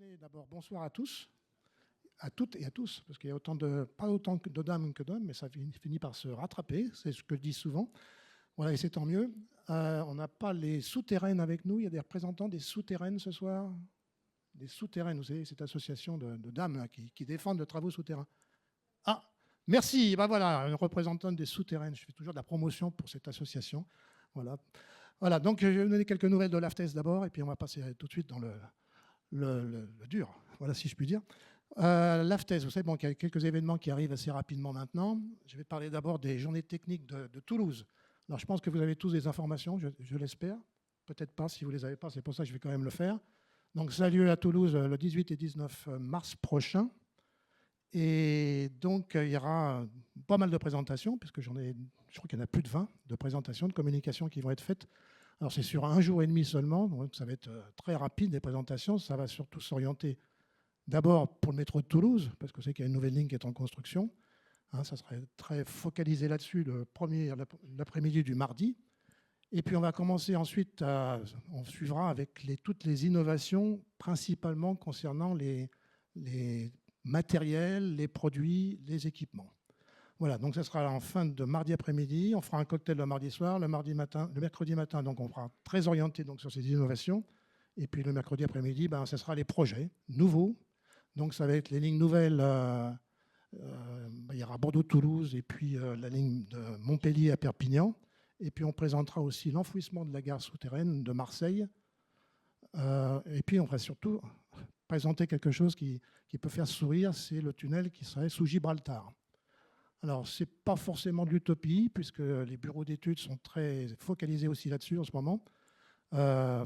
donner d'abord bonsoir à tous, à toutes et à tous, parce qu'il y a pas autant de dames que d'hommes, mais ça finit par se rattraper, c'est ce que je dis souvent. Voilà, et c'est tant mieux. On n'a pas les souterraines avec nous, il y a des représentants des souterraines ce soir. Des souterraines, vous savez, cette association de dames là, qui défendent les travaux souterrains. Ah, merci, ben voilà, une représentante des souterraines. Je fais toujours de la promotion pour cette association. Voilà. Voilà, donc je vais vous donner quelques nouvelles de l'AFTES d'abord, et puis on va passer tout de suite dans le dur, voilà si je puis dire. L'AFTES, vous savez, bon, il y a quelques événements qui arrivent assez rapidement maintenant. Je vais parler d'abord des journées techniques de Toulouse. Alors je pense que vous avez tous des informations, je l'espère. Peut-être pas, si vous ne les avez pas, c'est pour ça que je vais quand même le faire. Donc ça a lieu à Toulouse le 18 et 19 mars prochain. Et donc il y aura pas mal de présentations, puisque je crois qu'il y en a plus de 20 de présentations, de communications qui vont être faites. Alors c'est sur 1 jour et demi seulement, donc ça va être très rapide les présentations. Ça va surtout s'orienter d'abord pour le métro de Toulouse, parce que c'est qu'il y a une nouvelle ligne qui est en construction. Hein, ça serait très focalisé là-dessus l'après-midi du mardi. Et puis on va commencer ensuite, on suivra avec toutes les innovations, principalement concernant les matériels, les produits, les équipements. Voilà, donc ça sera en fin de mardi après-midi. On fera un cocktail le mardi soir, le mercredi matin, donc on fera très orienté donc, sur ces innovations. Et puis le mercredi après-midi, ben, ça sera les projets nouveaux. Donc ça va être les lignes nouvelles. Il y aura Bordeaux-Toulouse et puis la ligne de Montpellier à Perpignan. Et puis on présentera aussi l'enfouissement de la gare souterraine de Marseille. Et puis on va surtout présenter quelque chose qui peut faire sourire, c'est le tunnel qui serait sous Gibraltar. Alors, ce n'est pas forcément de l'utopie, puisque les bureaux d'études sont très focalisés aussi là-dessus en ce moment.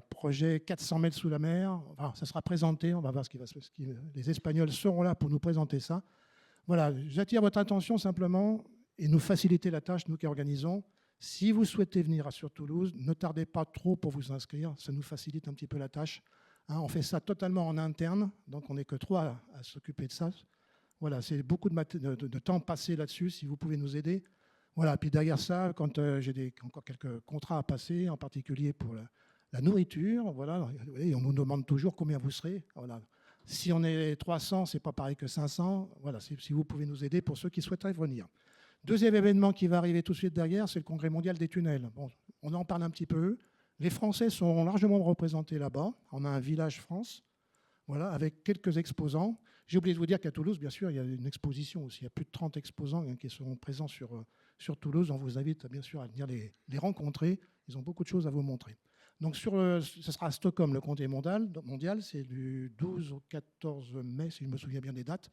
Projet 400 mètres sous la mer, enfin, ça sera présenté, on va voir ce qui va se passer. Les Espagnols seront là pour nous présenter ça. Voilà, j'attire votre attention simplement et nous faciliter la tâche, nous qui organisons. Si vous souhaitez venir sur Toulouse, ne tardez pas trop pour vous inscrire, ça nous facilite un petit peu la tâche. Hein, on fait ça totalement en interne, donc on n'est que 3 à s'occuper de ça. Voilà, c'est beaucoup de temps passé là-dessus, si vous pouvez nous aider. Voilà, puis derrière ça, quand j'ai encore quelques contrats à passer, en particulier pour la nourriture, voilà, et on nous demande toujours combien vous serez. Voilà. Si on est 300, ce n'est pas pareil que 500. Voilà, si vous pouvez nous aider pour ceux qui souhaiteraient venir. Deuxième événement qui va arriver tout de suite derrière, c'est le Congrès mondial des tunnels. Bon, on en parle un petit peu. Les Français sont largement représentés là-bas. On a un village France, voilà, avec quelques exposants. J'ai oublié de vous dire qu'à Toulouse, bien sûr, il y a une exposition aussi. Il y a plus de 30 exposants qui seront présents sur Toulouse. On vous invite bien sûr à venir les rencontrer. Ils ont beaucoup de choses à vous montrer. Donc, ce sera à Stockholm, le Congrès mondial. C'est du 12 au 14 mai, si je me souviens bien des dates.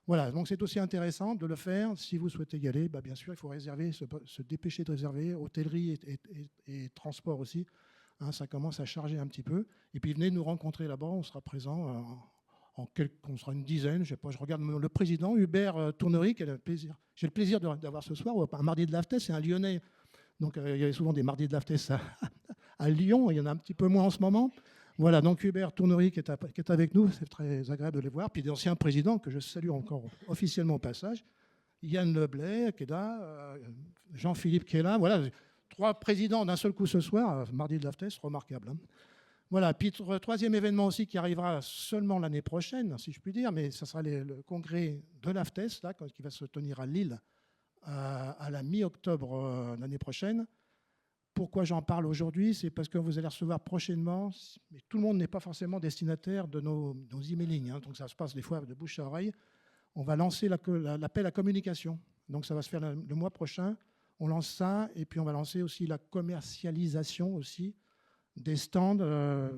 Voilà, donc c'est aussi intéressant de le faire. Si vous souhaitez y aller, bien sûr, il faut réserver, se dépêcher de réserver, hôtellerie et transport aussi. Hein, ça commence à charger un petit peu. Et puis venez nous rencontrer là-bas, on sera présent, on sera une dizaine. Je sais pas, je regarde le président, Hubert Tournery, j'ai le plaisir d'avoir ce soir, un mardi de l'AFTES, c'est un Lyonnais. Donc il y avait souvent des mardis de l'AFTES à Lyon, il y en a un petit peu moins en ce moment. Voilà, donc Hubert Tournery qui est avec nous, c'est très agréable de les voir. Puis des anciens présidents que je salue encore officiellement au passage. Yann Leblay qui est là, Jean-Philippe qui est là. Voilà, 3 présidents d'un seul coup ce soir, mardi de l'AFTES, remarquable. Hein. Voilà, puis troisième événement aussi qui arrivera seulement l'année prochaine, si je puis dire, mais ça sera le congrès de l'AFTES, là, qui va se tenir à Lille à la mi-octobre l'année prochaine. Pourquoi j'en parle aujourd'hui? C'est parce que vous allez recevoir prochainement, mais tout le monde n'est pas forcément destinataire de nos emailing, hein, donc ça se passe des fois de bouche à oreille. On va lancer l'appel à communication. Donc ça va se faire le mois prochain. On lance ça, et puis on va lancer aussi la commercialisation aussi des stands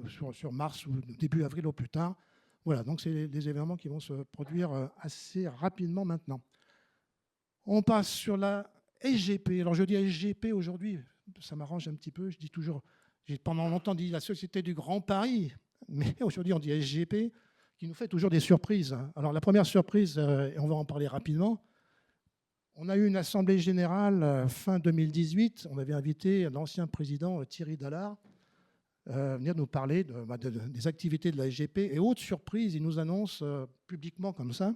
sur mars ou début avril au plus tard. Voilà, donc c'est des événements qui vont se produire assez rapidement maintenant. On passe sur la SGP. Alors je dis SGP aujourd'hui, ça m'arrange un petit peu. Je dis toujours, j'ai pendant longtemps dit la Société du Grand Paris, mais aujourd'hui on dit SGP, qui nous fait toujours des surprises. Alors la première surprise, et on va en parler rapidement, on a eu une assemblée générale fin 2018. On avait invité l'ancien président Thierry Dallard venir nous parler des activités de la SGP. Et autre surprise, il nous annonce publiquement comme ça,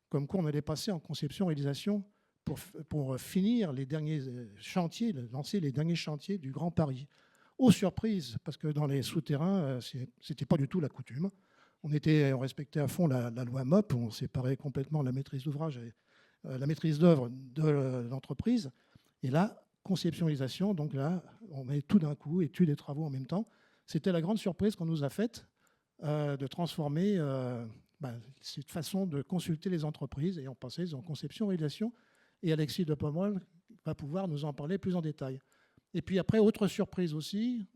comme quoi on allait passer en conception-réalisation pour finir les derniers chantiers, lancer les derniers chantiers du Grand Paris. Aux surprises, parce que dans les souterrains, ce n'était pas du tout la coutume. on respectait à fond la loi MOP, on séparait complètement la maîtrise d'ouvrage et la maîtrise d'œuvre de l'entreprise. Et là, conceptualisation, donc là, on met tout d'un coup, études et travaux en même temps. C'était la grande surprise qu'on nous a faite de transformer cette façon de consulter les entreprises et on passait en conception, réalisation. Et Alexis de Pommerol va pouvoir nous en parler plus en détail. Et puis après, autre surprise aussi,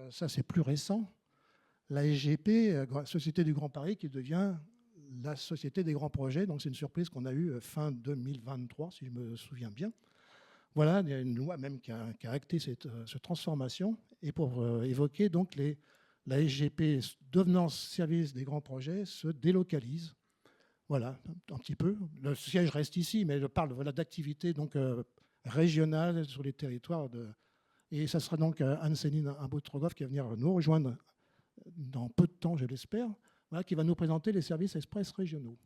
ça c'est plus récent, la SGP, Société du Grand Paris, qui devient la Société des Grands Projets. Donc c'est une surprise qu'on a eue fin 2023, si je me souviens bien. Voilà, il y a une loi même qui a acté cette transformation. Et pour évoquer, donc la SGP, devenant service des grands projets, se délocalise. Voilà, un petit peu. Le siège reste ici, mais je parle d'activités régionales sur les territoires. Et ça sera donc Anne-Céline Imbotrogov qui va venir nous rejoindre dans peu de temps, je l'espère, voilà, qui va nous présenter les services express régionaux.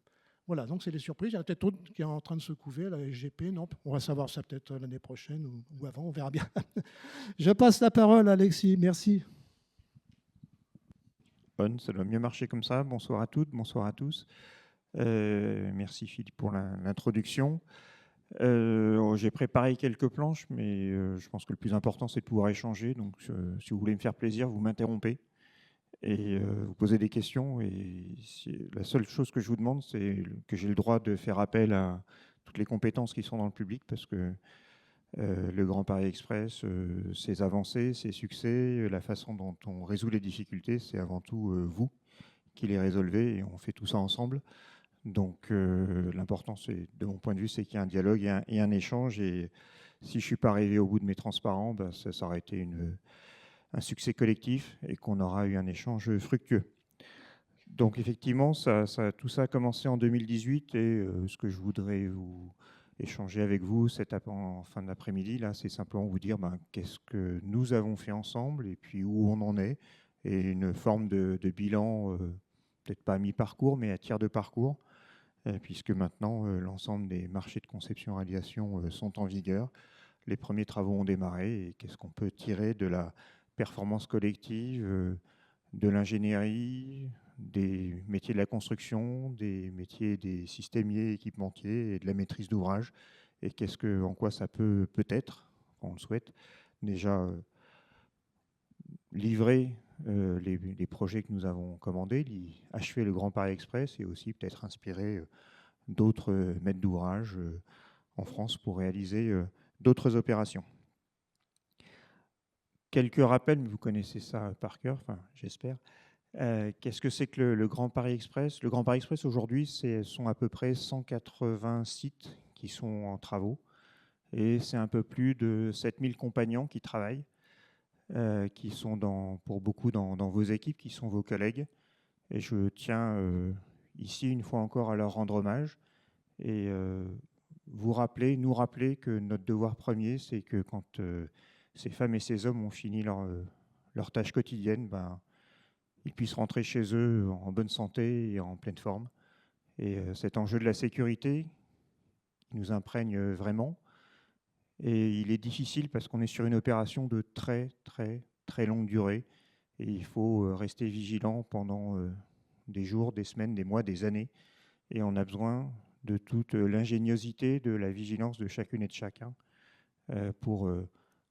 Voilà, donc c'est des surprises. Il y en a peut-être d'autres qui est en train de se couver, la SGP, non, on va savoir ça peut-être l'année prochaine ou avant, on verra bien. Je passe la parole à Alexis, merci. Ça doit mieux marcher comme ça. Bonsoir à toutes, bonsoir à tous. Merci Philippe pour l'introduction. J'ai préparé quelques planches, mais je pense que le plus important, c'est de pouvoir échanger. Donc, si vous voulez me faire plaisir, vous m'interrompez et vous posez des questions. Et la seule chose que je vous demande, c'est que j'ai le droit de faire appel à toutes les compétences qui sont dans le public, parce que le Grand Paris Express, ses avancées, ses succès, la façon dont on résout les difficultés, c'est avant tout vous qui les résolvez et on fait tout ça ensemble. Donc l'important, de mon point de vue, c'est qu'il y ait un dialogue et un échange. Et si je ne suis pas arrivé au bout de mes transparents, ça aurait été un succès collectif et qu'on aura eu un échange fructueux. Donc effectivement, tout ça a commencé en 2018 et ce que je voudrais vous échanger avec vous en fin d'après-midi, là, c'est simplement vous dire qu'est-ce que nous avons fait ensemble et puis où on en est, et une forme de bilan, peut-être pas à mi-parcours, mais à tiers de parcours, puisque maintenant, l'ensemble des marchés de conception-réalisation sont en vigueur. Les premiers travaux ont démarré et qu'est-ce qu'on peut tirer de la performance collective, de l'ingénierie, des métiers de la construction, des métiers des systémiers, équipementiers et de la maîtrise d'ouvrage. Et en quoi ça peut être, on le souhaite, déjà livrer les projets que nous avons commandés, achever le Grand Paris Express et aussi peut-être inspirer d'autres maîtres d'ouvrage en France pour réaliser d'autres opérations. Quelques rappels, mais vous connaissez ça par cœur, enfin, j'espère. Qu'est-ce que c'est que le Grand Paris Express? Le Grand Paris Express, aujourd'hui, sont à peu près 180 sites qui sont en travaux. Et c'est un peu plus de 7000 compagnons qui travaillent, qui sont pour beaucoup dans vos équipes, qui sont vos collègues. Et je tiens ici, une fois encore, à leur rendre hommage. Et nous rappeler que notre devoir premier, c'est que quand ces femmes et ces hommes ont fini leur tâche quotidienne, ils puissent rentrer chez eux en bonne santé et en pleine forme. Et cet enjeu de la sécurité nous imprègne vraiment. Et il est difficile parce qu'on est sur une opération de très, très, très longue durée. Et il faut rester vigilant pendant des jours, des semaines, des mois, des années. Et on a besoin de toute l'ingéniosité, de la vigilance de chacune et de chacun pour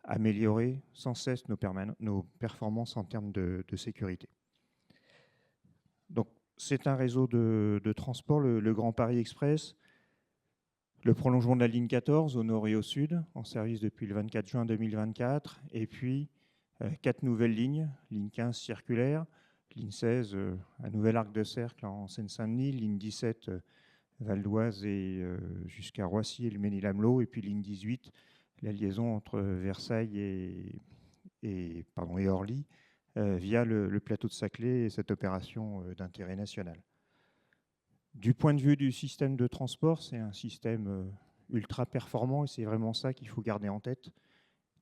améliorer sans cesse nos performances en termes de sécurité. Donc, c'est un réseau de transport, le Grand Paris Express, le prolongement de la ligne 14 au nord et au sud, en service depuis le 24 juin 2024, et puis 4 nouvelles lignes, ligne 15 circulaire, ligne 16 à Nouvel Arc de Cercle en Seine-Saint-Denis, ligne 17 Val d'Oise et jusqu'à Roissy et le Mesnil-Amelot, et puis ligne 18, la liaison entre Versailles et Orly, via le plateau de Saclay et cette opération d'intérêt national. Du point de vue du système de transport, c'est un système ultra performant et c'est vraiment ça qu'il faut garder en tête.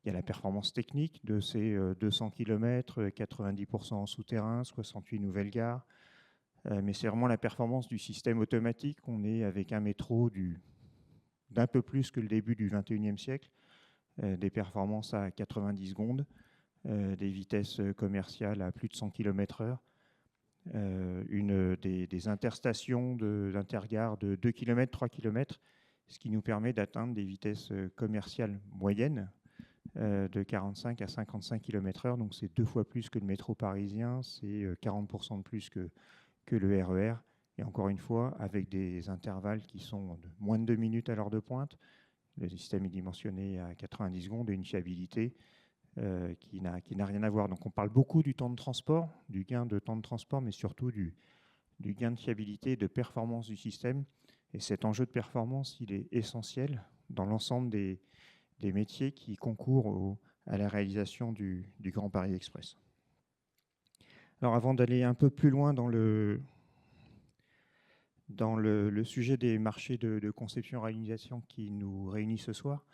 Il y a la performance technique de ces 200 km, 90% en souterrain, 68 nouvelles gares, mais c'est vraiment la performance du système automatique. On est avec un métro d'un peu plus que le début du 21e siècle, des performances à 90 secondes, des vitesses commerciales à plus de 100 km/h. des interstations d'intergares de 2 km, 3 km, ce qui nous permet d'atteindre des vitesses commerciales moyennes de 45 à 55 km/h. Donc c'est 2 fois plus que le métro parisien, c'est 40% de plus que le RER. Et encore une fois, avec des intervalles qui sont de moins de 2 minutes à l'heure de pointe. Le système est dimensionné à 90 secondes et une fiabilité qui n'a rien à voir. Donc on parle beaucoup du temps de transport, du gain de temps de transport, mais surtout du gain de fiabilité et de performance du système. Et cet enjeu de performance, il est essentiel dans l'ensemble des métiers qui concourent à la réalisation du Grand Paris Express. Alors avant d'aller un peu plus loin dans le sujet des marchés de conception-réalisation qui nous réunit ce soir,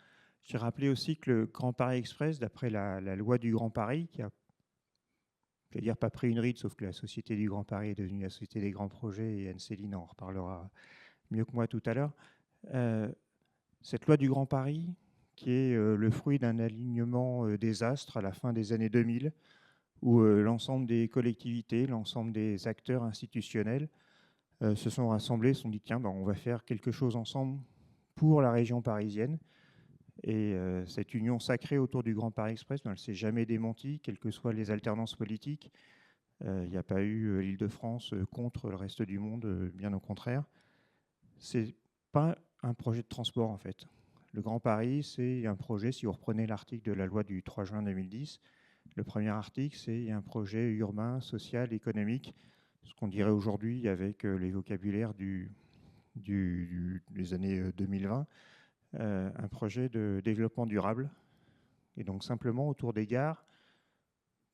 j'ai rappelé aussi que le Grand Paris Express, d'après la loi du Grand Paris, qui a, je vais dire, pas pris une ride, sauf que la Société du Grand Paris est devenue la Société des Grands Projets, et Anne-Céline en reparlera mieux que moi tout à l'heure. Cette loi du Grand Paris, qui est le fruit d'un alignement des astres à la fin des années 2000, où l'ensemble des collectivités, l'ensemble des acteurs institutionnels se sont rassemblés, se sont dit, tiens, ben, on va faire quelque chose ensemble pour la région parisienne. Et cette union sacrée autour du Grand Paris Express, ben, elle ne s'est jamais démentie, quelles que soient les alternances politiques. Il n'y a pas eu l'Île-de-France contre le reste du monde, bien au contraire. Ce n'est pas un projet de transport, en fait. Le Grand Paris, c'est un projet, si vous reprenez l'article de la loi du 3 juin 2010, le premier article, c'est un projet urbain, social, économique, ce qu'on dirait aujourd'hui avec les vocabulaires des années 2020, un projet de développement durable. Et donc simplement autour des gares,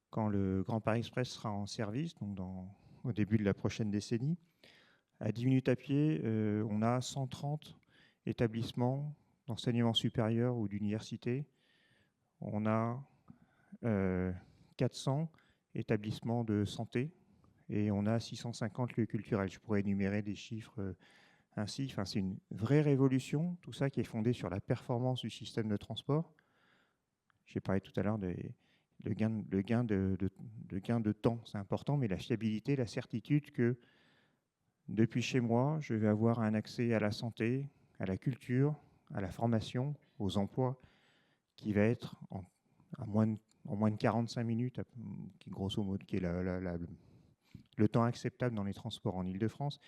quand le Grand Paris Express sera en service, donc au début de la prochaine décennie, à 10 minutes à pied, on a 130 établissements d'enseignement supérieur ou d'université. On a 400 établissements de santé et on a 650 lieux culturels. Je pourrais énumérer des chiffres ainsi. Enfin, c'est une vraie révolution, tout ça qui est fondé sur la performance du système de transport. J'ai parlé tout à l'heure de gain de temps, c'est important, mais la fiabilité, la certitude que depuis chez moi, je vais avoir un accès à la santé, à la culture, à la formation, aux emplois, qui va être en moins de 45 minutes, qui grosso modo, qui est le temps acceptable dans les transports en Île-de-France,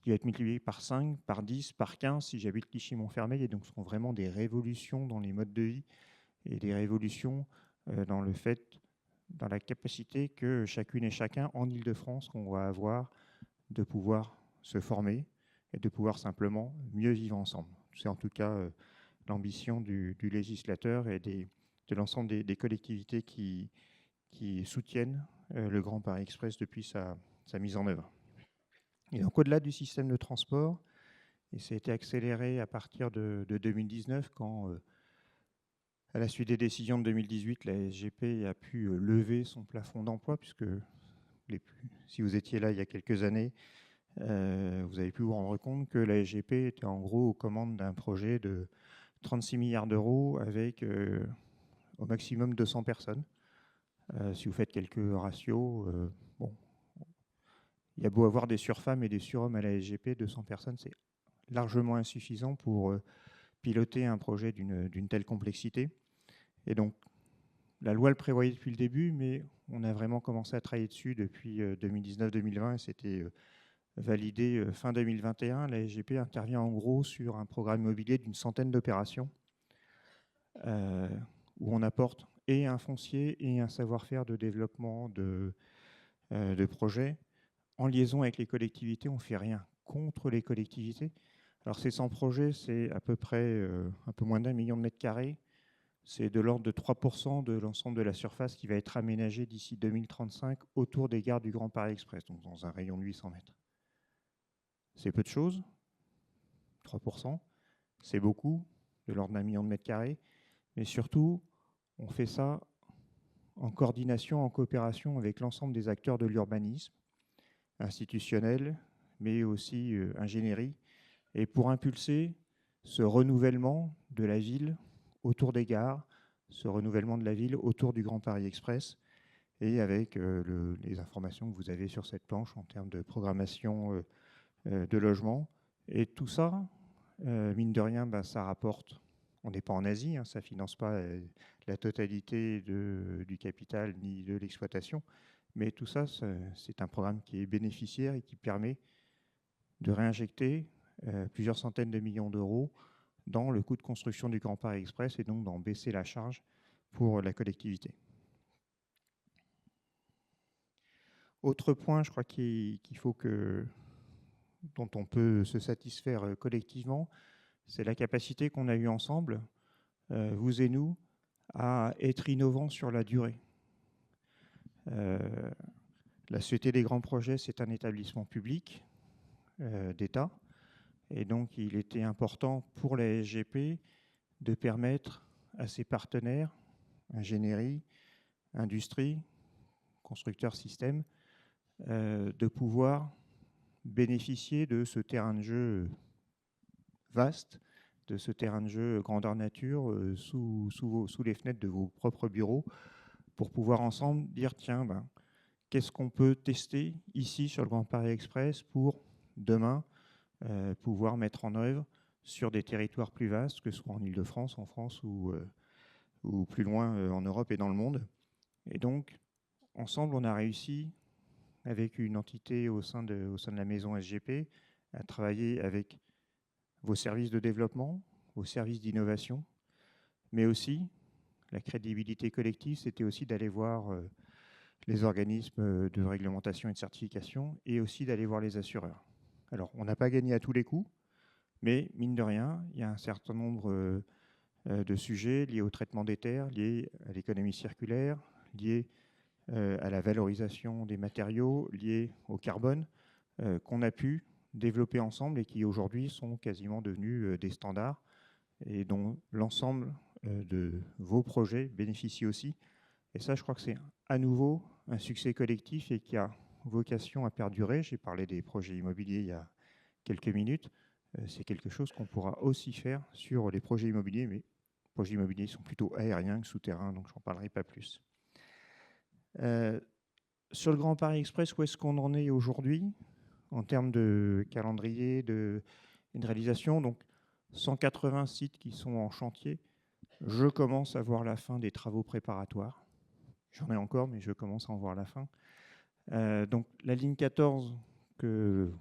qui va être multiplié par 5, par 10, par 15 si j'habite Clichy-Montfermeil. Et donc, ce seront vraiment des révolutions dans les modes de vie et des révolutions dans la capacité que chacune et chacun en Île-de-France qu'on va avoir de pouvoir se former et de pouvoir simplement mieux vivre ensemble. C'est en tout cas l'ambition du législateur et de l'ensemble des collectivités qui soutiennent le Grand Paris Express depuis sa mise en œuvre. Et donc au-delà du système de transport, et ça a été accéléré à partir de 2019 quand, à la suite des décisions de 2018, la SGP a pu lever son plafond d'emploi, puisque si vous étiez là il y a quelques années, vous avez pu vous rendre compte que la SGP était en gros aux commandes d'un projet de 36 milliards d'euros avec au maximum 200 personnes. Si vous faites quelques ratios, bon, il y a beau avoir des surfemmes et des surhommes à la SGP, 200 personnes, c'est largement insuffisant pour piloter un projet d'une telle complexité. Et donc, la loi le prévoyait depuis le début, mais on a vraiment commencé à travailler dessus depuis 2019-2020 et c'était validé fin 2021. La SGP intervient en gros sur un programme immobilier d'une centaine d'opérations où on apporte et un foncier et un savoir-faire de développement de projets en liaison avec les collectivités. On ne fait rien contre les collectivités. Alors ces 100 projets, c'est à peu près un peu moins d'1 million de mètres carrés. C'est de l'ordre de 3% de l'ensemble de la surface qui va être aménagée d'ici 2035 autour des gares du Grand Paris Express, donc dans un rayon de 800 mètres. C'est peu de choses, 3%, c'est beaucoup, de l'ordre d'1 million de mètres carrés, mais surtout, on fait ça en coordination, en coopération avec l'ensemble des acteurs de l'urbanisme, institutionnel, mais aussi ingénierie, et pour impulser ce renouvellement de la ville autour des gares, ce renouvellement de la ville autour du Grand Paris Express. et avec les informations que vous avez sur cette planche en termes de programmation de logement. Et tout ça, mine de rien, ça rapporte. On n'est pas en Asie, hein, ça ne finance pas la totalité du capital ni de l'exploitation. Mais tout ça, c'est un programme qui est bénéficiaire et qui permet de réinjecter plusieurs centaines de millions d'euros dans le coût de construction du Grand Paris Express et donc d'en baisser la charge pour la collectivité. Autre point, je crois dont on peut se satisfaire collectivement, c'est la capacité qu'on a eue ensemble, vous et nous, à être innovants sur la durée. La Société des grands projets, c'est un établissement public d'État, et donc il était important pour la SGP de permettre à ses partenaires, ingénierie, industrie, constructeurs systèmes, de pouvoir bénéficier de ce terrain de jeu vaste, de ce terrain de jeu grandeur nature sous les fenêtres de vos propres bureaux, pour pouvoir ensemble dire tiens, qu'est-ce qu'on peut tester ici sur le Grand Paris Express pour demain pouvoir mettre en œuvre sur des territoires plus vastes, que ce soit en Île-de-France, en France ou plus loin en Europe et dans le monde. Et donc, ensemble, on a réussi, avec une entité au sein de la maison SGP, à travailler avec vos services de développement, vos services d'innovation, mais aussi la crédibilité collective, c'était aussi d'aller voir les organismes de réglementation et de certification et aussi d'aller voir les assureurs. Alors, on n'a pas gagné à tous les coups, mais mine de rien, il y a un certain nombre de sujets liés au traitement des terres, liés à l'économie circulaire, liés à la valorisation des matériaux, liés au carbone, qu'on a pu développer ensemble et qui aujourd'hui sont quasiment devenus des standards et dont l'ensemble de vos projets bénéficient aussi. Et ça, je crois que c'est à nouveau un succès collectif et qui a vocation à perdurer. J'ai parlé des projets immobiliers il y a quelques minutes. C'est quelque chose qu'on pourra aussi faire sur les projets immobiliers, mais les projets immobiliers sont plutôt aériens que souterrains, donc je n'en parlerai pas plus. Sur le Grand Paris Express, où est-ce qu'on en est aujourd'hui en termes de calendrier, de réalisation? Donc 180 sites qui sont en chantier. Je commence à voir la fin des travaux préparatoires. J'en ai encore, mais je commence à en voir la fin. Donc la ligne 14, que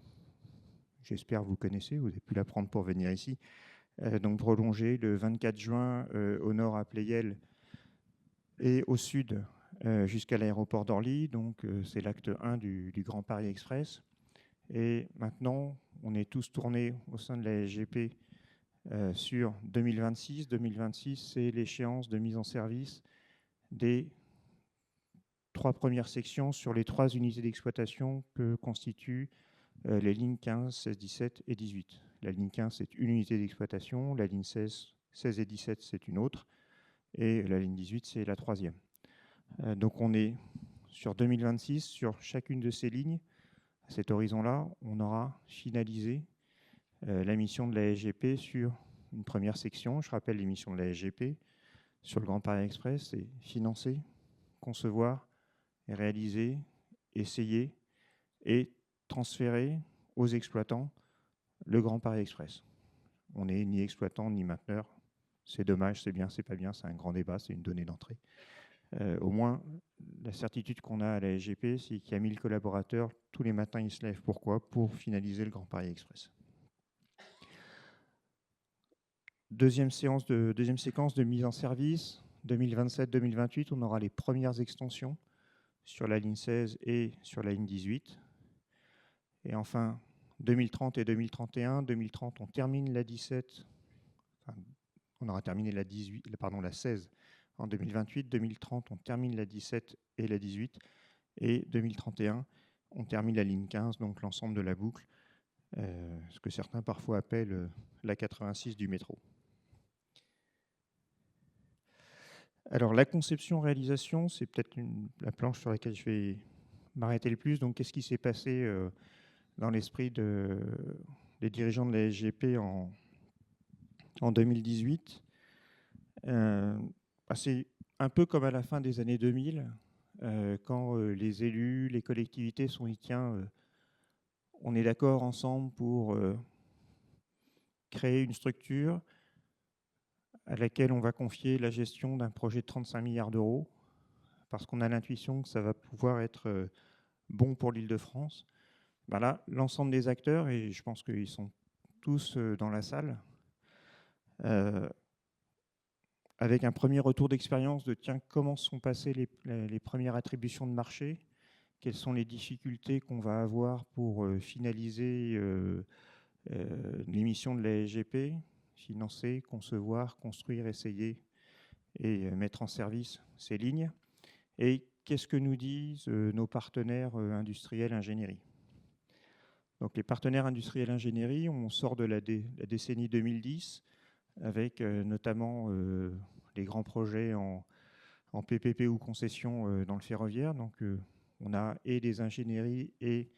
j'espère vous connaissez, vous avez pu la prendre pour venir ici, donc prolongée le 24 juin au nord à Pleyel et au sud jusqu'à l'aéroport d'Orly. Donc c'est l'acte 1 du Grand Paris Express. Et maintenant, on est tous tournés au sein de la SGP sur 2026. 2026, c'est l'échéance de mise en service des 3 premières sections sur les 3 unités d'exploitation que constituent les lignes 15, 16, 17 et 18. La ligne 15, c'est une unité d'exploitation. La ligne 16 et 17, c'est une autre. Et la ligne 18, c'est la 3e. Donc on est sur 2026, sur chacune de ces lignes. À cet horizon-là, on aura finalisé la mission de la SGP sur une première section. Je rappelle les missions de la SGP sur le Grand Paris Express, c'est financer, concevoir, réaliser, essayer et transférer aux exploitants le Grand Paris Express. On n'est ni exploitant ni mainteneur. C'est dommage, c'est bien, c'est pas bien, c'est un grand débat, c'est une donnée d'entrée. Au moins, la certitude qu'on a à la SGP, c'est qu'il y a 1000 collaborateurs, tous les matins ils se lèvent. Pourquoi? Pour finaliser le Grand Paris Express. Deuxième séquence de mise en service, 2027-2028, on aura les premières extensions sur la ligne 16 et sur la ligne 18. Et enfin, 2030 et 2031. 2030, on termine la 17, enfin, on aura terminé la 16 en 2028. 2030, on termine la 17 et la 18. Et 2031, on termine la ligne 15, donc l'ensemble de la boucle, ce que certains parfois appellent la 86 du métro. Alors, la conception-réalisation, c'est peut-être la planche sur laquelle je vais m'arrêter le plus. Donc, qu'est-ce qui s'est passé dans l'esprit des dirigeants de la SGP en 2018 C'est un peu comme à la fin des années 2000. quand les élus, les collectivités sont dit tiens, on est d'accord ensemble pour créer une structure à laquelle on va confier la gestion d'un projet de 35 milliards d'euros, parce qu'on a l'intuition que ça va pouvoir être bon pour l'Île-de-France. Ben là, l'ensemble des acteurs, et je pense qu'ils sont tous dans la salle, avec un premier retour d'expérience de tiens, comment sont passées les premières attributions de marché, quelles sont les difficultés qu'on va avoir pour finaliser l'émission de la SGP, financer, concevoir, construire, essayer et mettre en service ces lignes. Et qu'est-ce que nous disent nos partenaires industriels ingénierie? Donc les partenaires industriels ingénierie, on sort de la décennie 2010 avec notamment les grands projets en PPP ou concession dans le ferroviaire. Donc on a et des ingénieries et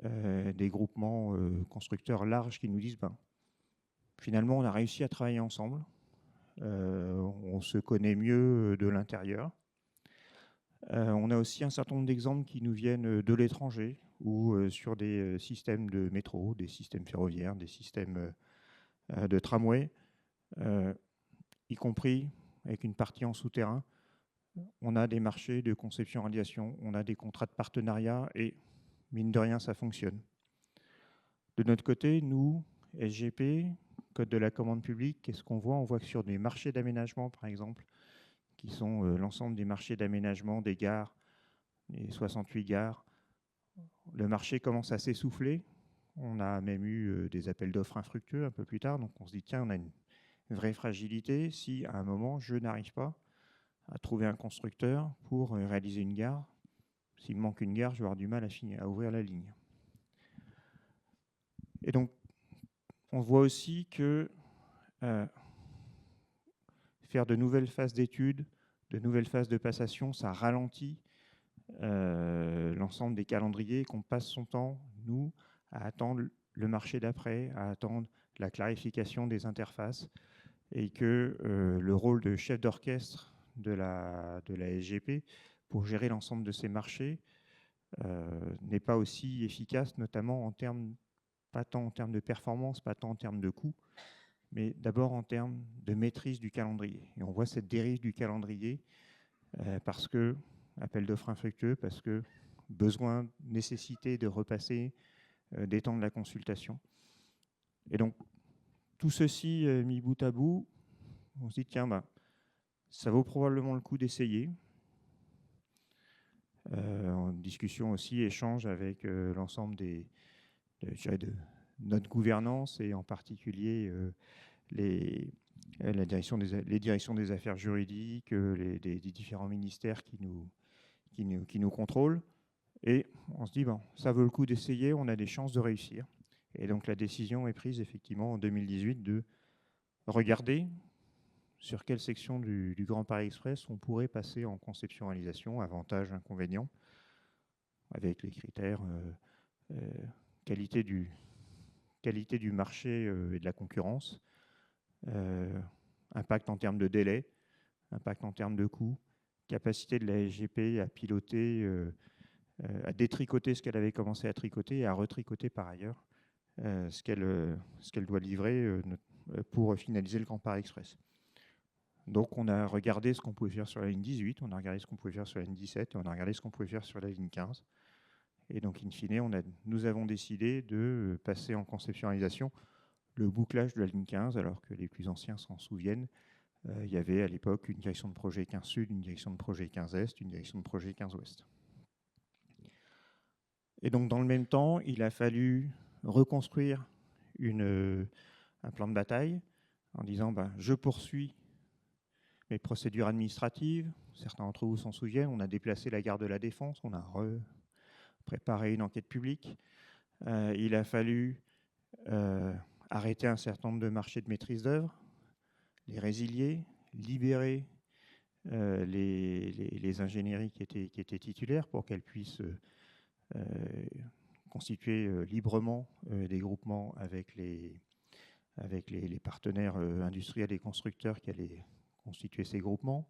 des groupements constructeurs larges qui nous disent ben, finalement on a réussi à travailler ensemble, on se connaît mieux de l'intérieur. On a aussi un certain nombre d'exemples qui nous viennent de l'étranger ou sur des systèmes de métro, des systèmes ferroviaires, des systèmes de tramway, y compris avec une partie en souterrain. On a des marchés de conception-réalisation, on a des contrats de partenariat et mine de rien, ça fonctionne. De notre côté, nous, SGP, Code de la commande publique, qu'est-ce qu'on voit? On voit que sur des marchés d'aménagement, par exemple, qui sont l'ensemble des marchés d'aménagement des gares, les 68 gares, le marché commence à s'essouffler. On a même eu des appels d'offres infructueux un peu plus tard. Donc on se dit, tiens, on a une vraie fragilité si à un moment, je n'arrive pas à trouver un constructeur pour réaliser une gare. S'il me manque une gare, je vais avoir du mal à ouvrir la ligne. Et donc, on voit aussi que faire de nouvelles phases d'études, de nouvelles phases de passation, ça ralentit l'ensemble des calendriers, qu'on passe son temps, nous, à attendre le marché d'après, à attendre la clarification des interfaces, et que le rôle de chef d'orchestre de la SGP pour gérer l'ensemble de ces marchés n'est pas aussi efficace, notamment en termes, pas tant en termes de performance, pas tant en termes de coûts, mais d'abord en termes de maîtrise du calendrier. Et on voit cette dérive du calendrier parce que, appel d'offres infructueux, parce que besoin, nécessité de repasser, d'étendre la consultation. Et donc, tout ceci mis bout à bout, on se dit, tiens, bah, ça vaut probablement le coup d'essayer. En discussion aussi, échange avec l'ensemble de notre gouvernance et en particulier les directions des affaires juridiques, des différents ministères qui nous contrôlent. Et on se dit, bon, ça vaut le coup d'essayer, on a des chances de réussir. Et donc la décision est prise effectivement en 2018 de regarder sur quelle section du Grand Paris Express on pourrait passer en conception-réalisation, avantages, inconvénients, avec les critères qualité du marché et de la concurrence, impact en termes de délai, impact en termes de coûts, capacité de la SGP à piloter, à détricoter ce qu'elle avait commencé à tricoter et à retricoter par ailleurs ce qu'elle doit livrer pour finaliser le Grand Paris Express. Donc on a regardé ce qu'on pouvait faire sur la ligne 18, on a regardé ce qu'on pouvait faire sur la ligne 17 et on a regardé ce qu'on pouvait faire sur la ligne 15. Et donc in fine, nous avons décidé de passer en conception-réalisation le bouclage de la ligne 15, alors que les plus anciens s'en souviennent. Il y avait à l'époque une direction de projet 15 Sud, une direction de projet 15 Est, une direction de projet 15 Ouest. Et donc dans le même temps, il a fallu reconstruire un plan de bataille en disant je poursuis mes procédures administratives. Certains d'entre vous s'en souviennent, on a déplacé la gare de la Défense, on a préparé une enquête publique. Il a fallu arrêter un certain nombre de marchés de maîtrise d'œuvre, les résilier, libérer les ingénieries qui étaient titulaires pour qu'elles puissent constituer librement des groupements avec les partenaires industriels et constructeurs qui allaient constituer ces groupements,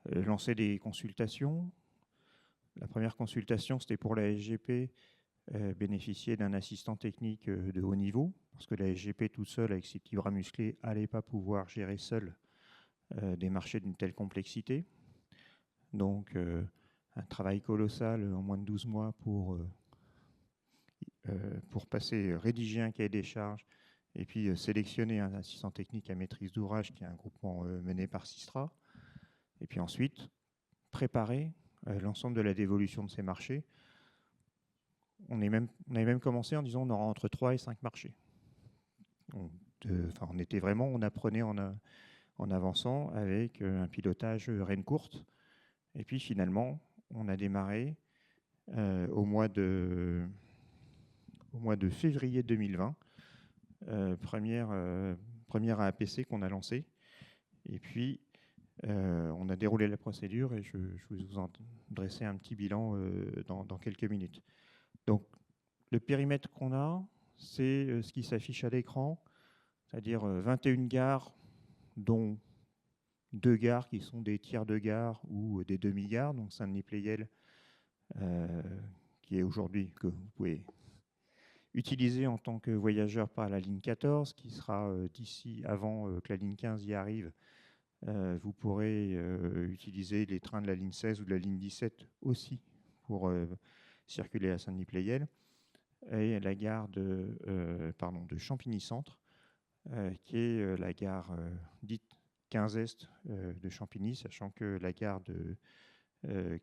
lancer des consultations, La première consultation, c'était pour la SGP, bénéficier d'un assistant technique de haut niveau, parce que la SGP toute seule, avec ses petits bras musclés, n'allait pas pouvoir gérer seule des marchés d'une telle complexité. Donc, un travail colossal en moins de 12 mois pour rédiger un cahier des charges et puis sélectionner un assistant technique à maîtrise d'ouvrage, qui est un groupement mené par Sistra. Et puis ensuite, préparer l'ensemble de la dévolution de ces marchés. On avait même commencé en disant on aura entre 3 et 5 marchés. On apprenait en avançant avec un pilotage rêne courte. Et puis finalement, on a démarré au mois de février 2020, première APC qu'on a lancée. Et puis, on a déroulé la procédure et je vais vous en dresser un petit bilan dans quelques minutes. Donc, le périmètre qu'on a, c'est ce qui s'affiche à l'écran, c'est-à-dire 21 gares, dont 2 gares qui sont des tiers de gare ou des demi-gares, donc Saint-Denis-Pleyel, qui est aujourd'hui, que vous pouvez utiliser en tant que voyageur par la ligne 14, qui sera d'ici avant que la ligne 15 y arrive. Vous pourrez utiliser les trains de la ligne 16 ou de la ligne 17 aussi pour circuler à Saint-Denis-Pleyel. Et la gare de Champigny-Centre, qui est la gare dite 15 Est de Champigny, sachant que la gare de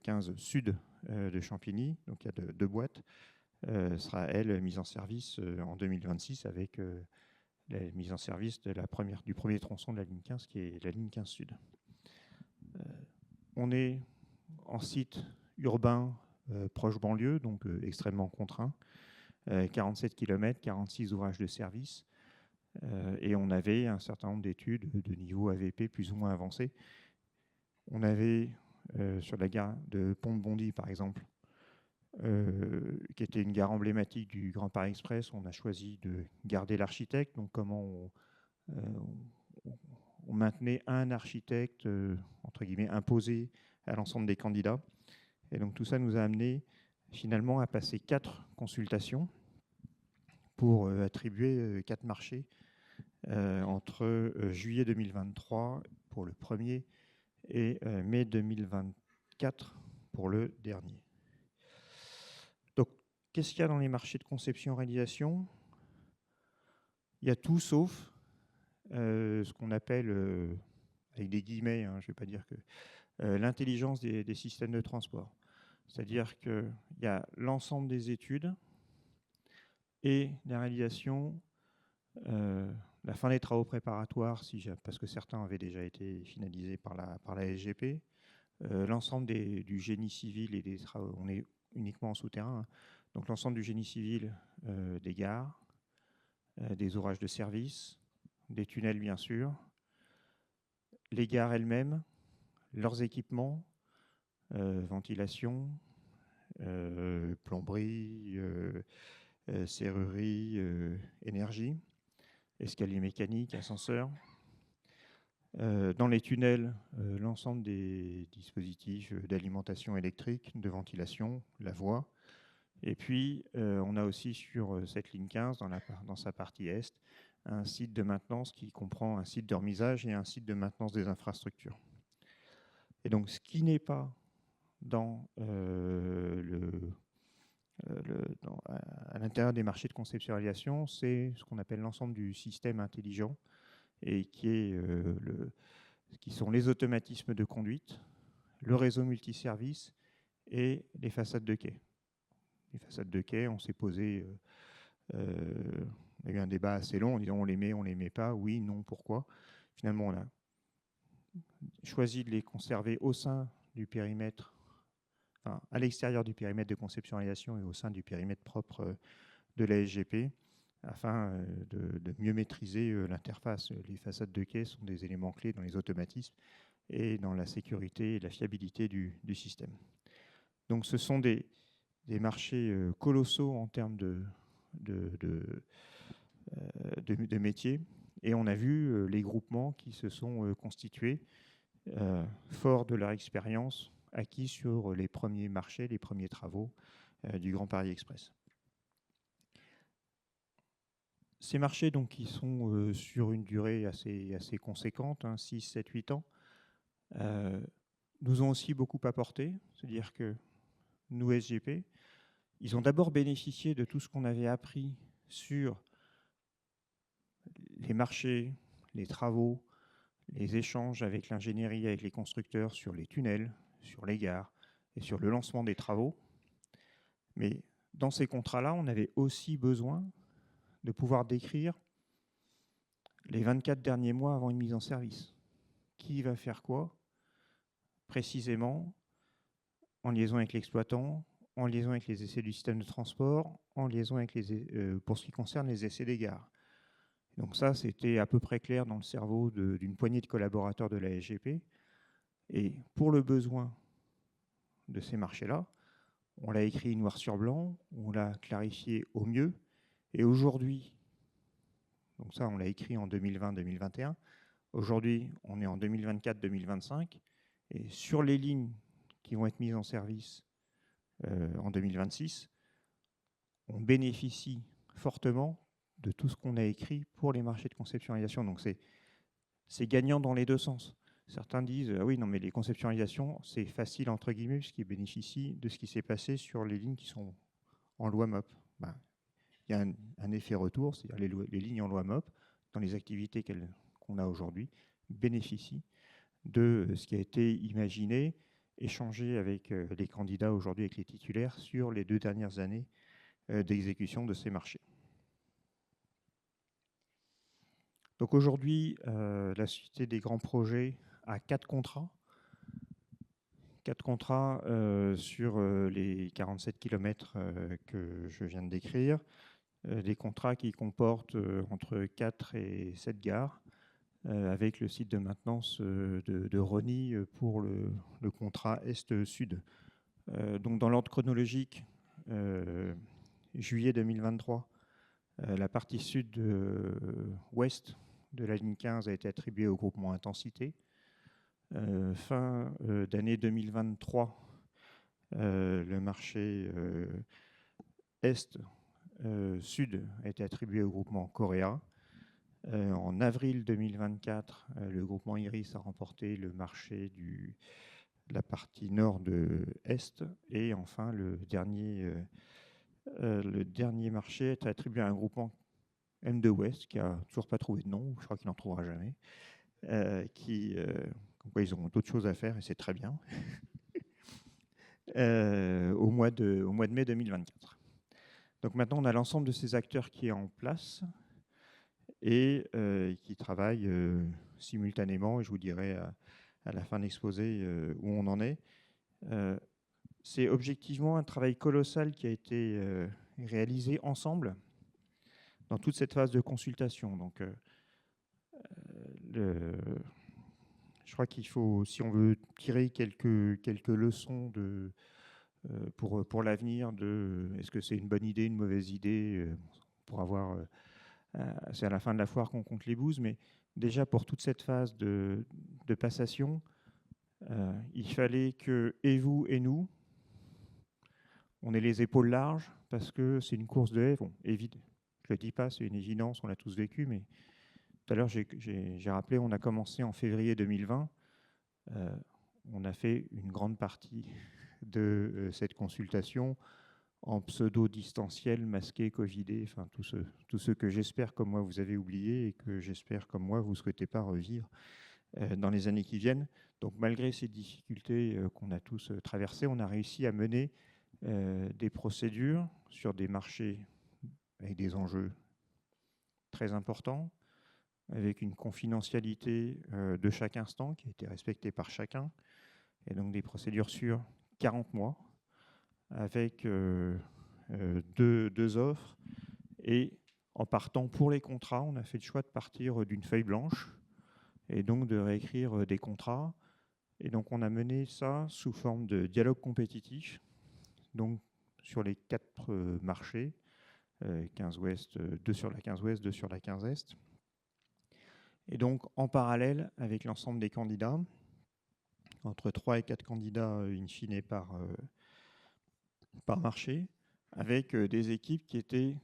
15 Sud de Champigny, donc il y a deux boîtes, sera, elle, mise en service en 2026 avec la mise en service du premier tronçon de la ligne 15, qui est la ligne 15 Sud. On est en site urbain proche banlieue, donc extrêmement contraint. 47 km, 46 ouvrages de service. Et on avait un certain nombre d'études de niveau AVP plus ou moins avancé. On avait sur la gare de Pont-de-Bondy, par exemple, qui était une gare emblématique du Grand Paris Express, on a choisi de garder l'architecte. Donc comment on maintenait un architecte, entre guillemets, imposé à l'ensemble des candidats. Et donc tout ça nous a amené finalement à passer 4 consultations pour attribuer 4 marchés entre juillet 2023 pour le premier et mai 2024 pour le dernier. Donc, qu'est-ce qu'il y a dans les marchés de conception-réalisation ? Il y a tout sauf ce qu'on appelle, avec des guillemets, je ne vais pas dire que, l'intelligence des systèmes de transport. C'est-à-dire qu'il y a l'ensemble des études et la réalisation, la fin des travaux préparatoires, parce que certains avaient déjà été finalisés par la SGP, l'ensemble du génie civil et des travaux, on est uniquement en souterrain, donc l'ensemble du génie civil des gares, des ouvrages de service, des tunnels bien sûr, les gares elles-mêmes, leurs équipements, ventilation, plomberie, serrurerie, énergie, escalier mécanique, ascenseur. Dans les tunnels, l'ensemble des dispositifs d'alimentation électrique, de ventilation, la voie. Et puis, on a aussi sur cette ligne 15, dans sa partie est, un site de maintenance qui comprend un site de remisage et un site de maintenance des infrastructures. Et donc, ce qui n'est pas à l'intérieur des marchés de conceptualisation, c'est ce qu'on appelle l'ensemble du système intelligent et qui sont les automatismes de conduite, le réseau multiservice et les façades de quai. Les façades de quai, on s'est posé, on a eu un débat assez long en disant on les met pas, oui, non, pourquoi. Finalement, on a choisi de les conserver au sein du périmètre, enfin, à l'extérieur du périmètre de conception-réalisation et au sein du périmètre propre de la SGP, afin de mieux maîtriser l'interface. Les façades de quai sont des éléments clés dans les automatismes et dans la sécurité et la fiabilité du système. Donc ce sont des marchés colossaux en termes de métiers. Et on a vu les groupements qui se sont constitués, forts de leur expérience, acquis sur les premiers marchés, les premiers travaux du Grand Paris Express. Ces marchés, donc, qui sont sur une durée assez conséquente, 6, 7, 8 ans, nous ont aussi beaucoup apporté. C'est-à-dire que nous, SGP, ils ont d'abord bénéficié de tout ce qu'on avait appris sur les marchés, les travaux, les échanges avec l'ingénierie, avec les constructeurs sur les tunnels, sur les gares et sur le lancement des travaux. Mais dans ces contrats-là, on avait aussi besoin de pouvoir décrire les 24 derniers mois avant une mise en service. Qui va faire quoi, précisément, en liaison avec l'exploitant, en liaison avec les essais du système de transport, en liaison avec pour ce qui concerne les essais des gares. Donc ça, c'était à peu près clair dans le cerveau d'une poignée de collaborateurs de la SGP. Et pour le besoin de ces marchés-là, on l'a écrit noir sur blanc, on l'a clarifié au mieux. Et aujourd'hui, donc ça, on l'a écrit en 2020-2021. Aujourd'hui, on est en 2024-2025. Et sur les lignes qui vont être mises en service en 2026, on bénéficie fortement de tout ce qu'on a écrit pour les marchés de conceptualisation. Donc c'est gagnant dans les deux sens. Certains disent ah oui, non, mais les conceptualisations, c'est facile entre guillemets, puisqu'ils bénéficient de ce qui s'est passé sur les lignes qui sont en loi MOP. Ben, il y a un effet retour, c'est-à-dire les lignes en loi MOP, dans les activités qu'on a aujourd'hui, bénéficient de ce qui a été imaginé, échangé avec les candidats aujourd'hui, avec les titulaires, sur les 2 dernières années d'exécution de ces marchés. Donc aujourd'hui, la Société des grands projets a 4 contrats. 4 contrats sur les 47 km que je viens de décrire. Des contrats qui comportent entre 4 et 7 gares, avec le site de maintenance de Rosny pour le contrat Est-Sud. Donc dans l'ordre chronologique, juillet 2023, la partie sud-ouest de la ligne 15 a été attribuée au groupement Intensité. Fin d'année 2023, le marché Est-Sud a été attribué au groupement Coréa. En avril 2024, le groupement Iris a remporté le marché de la partie nord de Est. Et enfin, le dernier marché est attribué à un groupement M2 Ouest qui n'a toujours pas trouvé de nom, je crois qu'il n'en trouvera jamais, comme quoi ils ont d'autres choses à faire et c'est très bien, au mois de mai 2024. Donc maintenant, on a l'ensemble de ces acteurs qui est en place et qui travaillent simultanément, et je vous dirai à la fin de l'exposé où on en est. C'est objectivement un travail colossal qui a été réalisé ensemble dans toute cette phase de consultation. Donc, je crois qu'il faut, si on veut tirer quelques leçons pour l'avenir, est-ce que c'est une bonne idée, une mauvaise idée, pour avoir... c'est à la fin de la foire qu'on compte les bouses, mais déjà pour toute cette phase de passation, il fallait que, et vous et nous, on ait les épaules larges, parce que c'est une course de haie. Bon, je ne le dis pas, c'est une évidence, on l'a tous vécu, mais tout à l'heure, j'ai rappelé, on a commencé en février 2020. On a fait une grande partie de cette consultation en pseudo-distanciel, masqué, covidé, enfin tous ceux que j'espère comme moi vous avez oubliés et que j'espère comme moi vous ne souhaitez pas revivre dans les années qui viennent. Donc malgré ces difficultés qu'on a tous traversées, on a réussi à mener des procédures sur des marchés avec des enjeux très importants, avec une confidentialité de chaque instant qui a été respectée par chacun, et donc des procédures sur 40 mois, avec deux offres. Et en partant pour les contrats, on a fait le choix de partir d'une feuille blanche et donc de réécrire des contrats. Et donc on a mené ça sous forme de dialogue compétitif, donc sur les 4 marchés, 15 Ouest, 2 sur la 15 Ouest, 2 sur la 15 Est. Et donc en parallèle avec l'ensemble des candidats, entre 3 et 4 candidats in fine par marché, avec des équipes qui étaient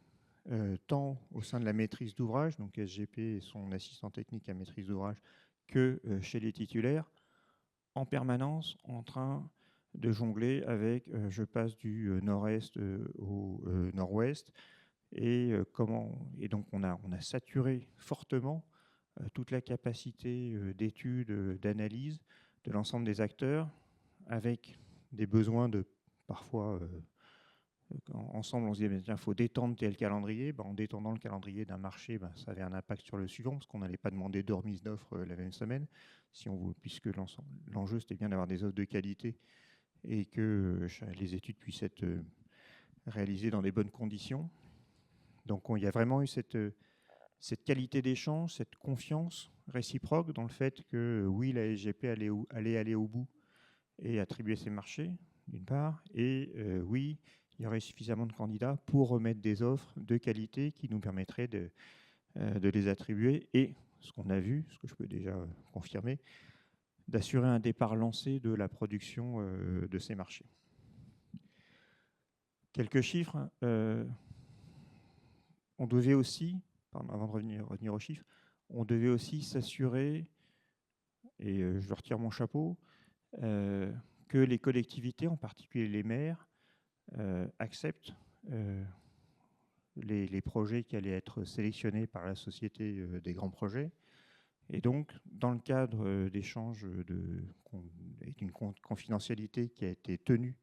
tant au sein de la maîtrise d'ouvrage, donc SGP et son assistant technique à maîtrise d'ouvrage, que chez les titulaires, en permanence en train de jongler avec je passe du nord-est au nord-ouest, et donc on a saturé fortement toute la capacité d'étude, d'analyse de l'ensemble des acteurs, avec des besoins de parfois ensemble on se dit il faut détendre tel calendrier. En détendant le calendrier d'un marché, ça avait un impact sur le suivant, parce qu'on n'allait pas demander de remise d'offres la même semaine, puisque l'enjeu c'était bien d'avoir des offres de qualité et que les études puissent être réalisées dans des bonnes conditions. Donc il y a vraiment eu cette qualité d'échange, cette confiance réciproque dans le fait que oui, la SGP allait aller au bout et attribuer ses marchés, d'une part, et oui, il y aurait suffisamment de candidats pour remettre des offres de qualité qui nous permettraient de les attribuer, et ce qu'on a vu, ce que je peux déjà confirmer, d'assurer un départ lancé de la production de ces marchés. Quelques chiffres. On devait aussi, avant de revenir aux chiffres, on devait aussi s'assurer, et je retire mon chapeau, que les collectivités, en particulier les maires, acceptent les projets qui allaient être sélectionnés par la Société des grands projets. Et donc, dans le cadre d'échanges et d'une confidentialité qui a été tenue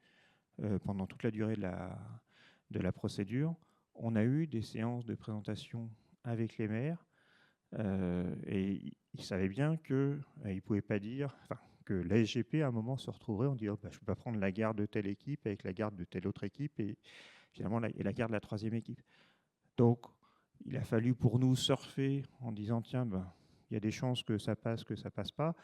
pendant toute la durée de la procédure, on a eu des séances de présentation avec les maires, et ils savaient bien qu'ils ne pouvaient pas dire que la SGP, à un moment, se retrouverait en disant je ne peux pas prendre la garde de telle équipe avec la garde de telle autre équipe et finalement la garde de la troisième équipe. Donc, il a fallu pour nous surfer en disant tiens, il y a des chances que ça passe pas.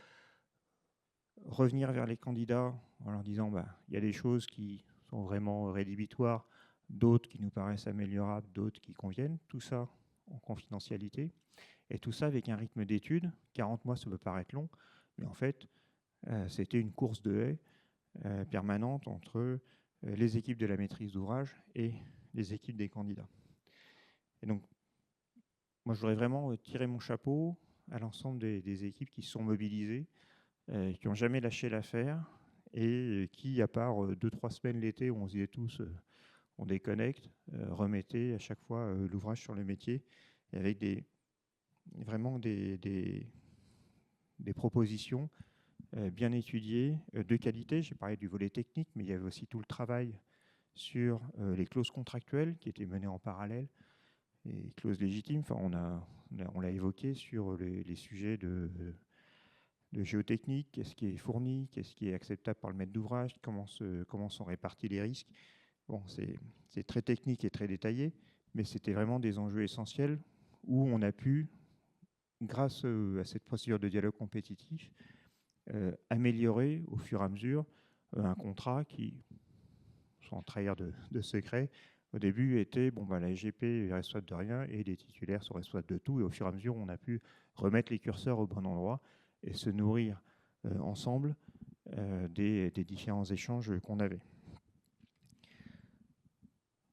Revenir vers les candidats en leur disant il y a des choses qui sont vraiment rédhibitoires, d'autres qui nous paraissent améliorables, d'autres qui conviennent, tout ça en confidentialité, et tout ça avec un rythme d'études. 40 mois, ça peut paraître long, mais en fait, c'était une course de haie permanente entre les équipes de la maîtrise d'ouvrage et les équipes des candidats. Et donc, moi, je voudrais vraiment tirer mon chapeau à l'ensemble des équipes qui se sont mobilisées, qui n'ont jamais lâché l'affaire, et qui, à part 2-3 semaines l'été où on se disait tous on déconnecte, remettaient à chaque fois l'ouvrage sur le métier, et avec vraiment des propositions bien étudiées, de qualité. J'ai parlé du volet technique, mais il y avait aussi tout le travail sur les clauses contractuelles qui étaient menées en parallèle, les clauses légitimes. On l'a évoqué sur les sujets de géotechnique, qu'est-ce qui est fourni, qu'est-ce qui est acceptable par le maître d'ouvrage, comment sont répartis les risques. Bon, c'est très technique et très détaillé, mais c'était vraiment des enjeux essentiels où on a pu, grâce à cette procédure de dialogue compétitif, améliorer au fur et à mesure un contrat qui, sans trahir de secret, au début était la SGP est responsable de rien et les titulaires sont responsables de tout, et au fur et à mesure on a pu remettre les curseurs au bon endroit et se nourrir ensemble des différents échanges qu'on avait.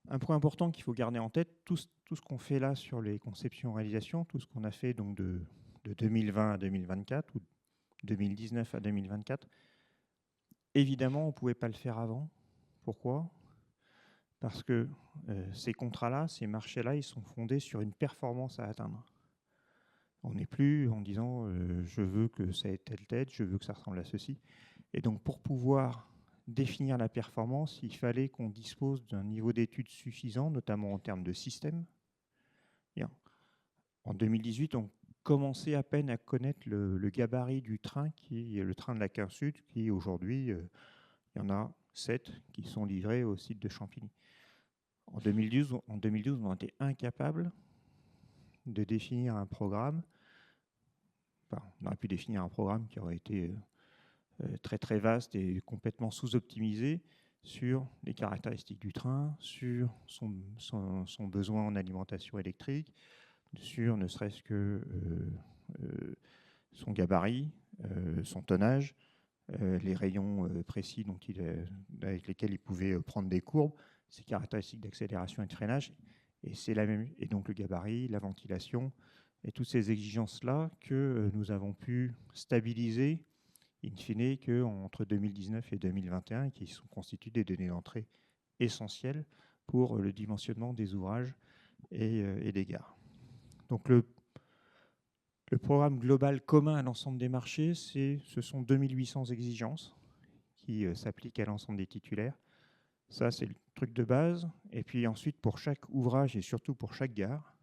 Un point important qu'il faut garder en tête, tout ce qu'on fait là sur les conceptions-réalisations, tout ce qu'on a fait donc de 2020 à 2024 ou 2019 à 2024, évidemment, on ne pouvait pas le faire avant. Pourquoi ? Parce que ces contrats-là, ces marchés-là, ils sont fondés sur une performance à atteindre. On n'est plus en disant je veux que ça ait telle tête, je veux que ça ressemble à ceci. Et donc, pour pouvoir définir la performance, il fallait qu'on dispose d'un niveau d'études suffisant, notamment en termes de système. Bien. En 2018, on commençait à peine à connaître le gabarit du train, qui est le train de la 15 Sud, qui aujourd'hui, il y en a 7 qui sont livrés au site de Champigny. En 2012, on était incapable de définir un programme. On aurait pu définir un programme qui aurait été très très vaste et complètement sous-optimisé sur les caractéristiques du train, sur son besoin en alimentation électrique, sur ne serait-ce que son gabarit, son tonnage, les rayons précis avec lesquels il pouvait prendre des courbes, ses caractéristiques d'accélération et de freinage. Et c'est la même, et donc le gabarit, la ventilation, et toutes ces exigences-là que nous avons pu stabiliser, in fine, entre 2019 et 2021, qui sont constituées des données d'entrée essentielles pour le dimensionnement des ouvrages et des gares. Donc le programme global commun à l'ensemble des marchés, ce sont 2800 exigences qui s'appliquent à l'ensemble des titulaires. Ça, c'est le truc de base. Et puis ensuite, pour chaque ouvrage et surtout pour chaque gare,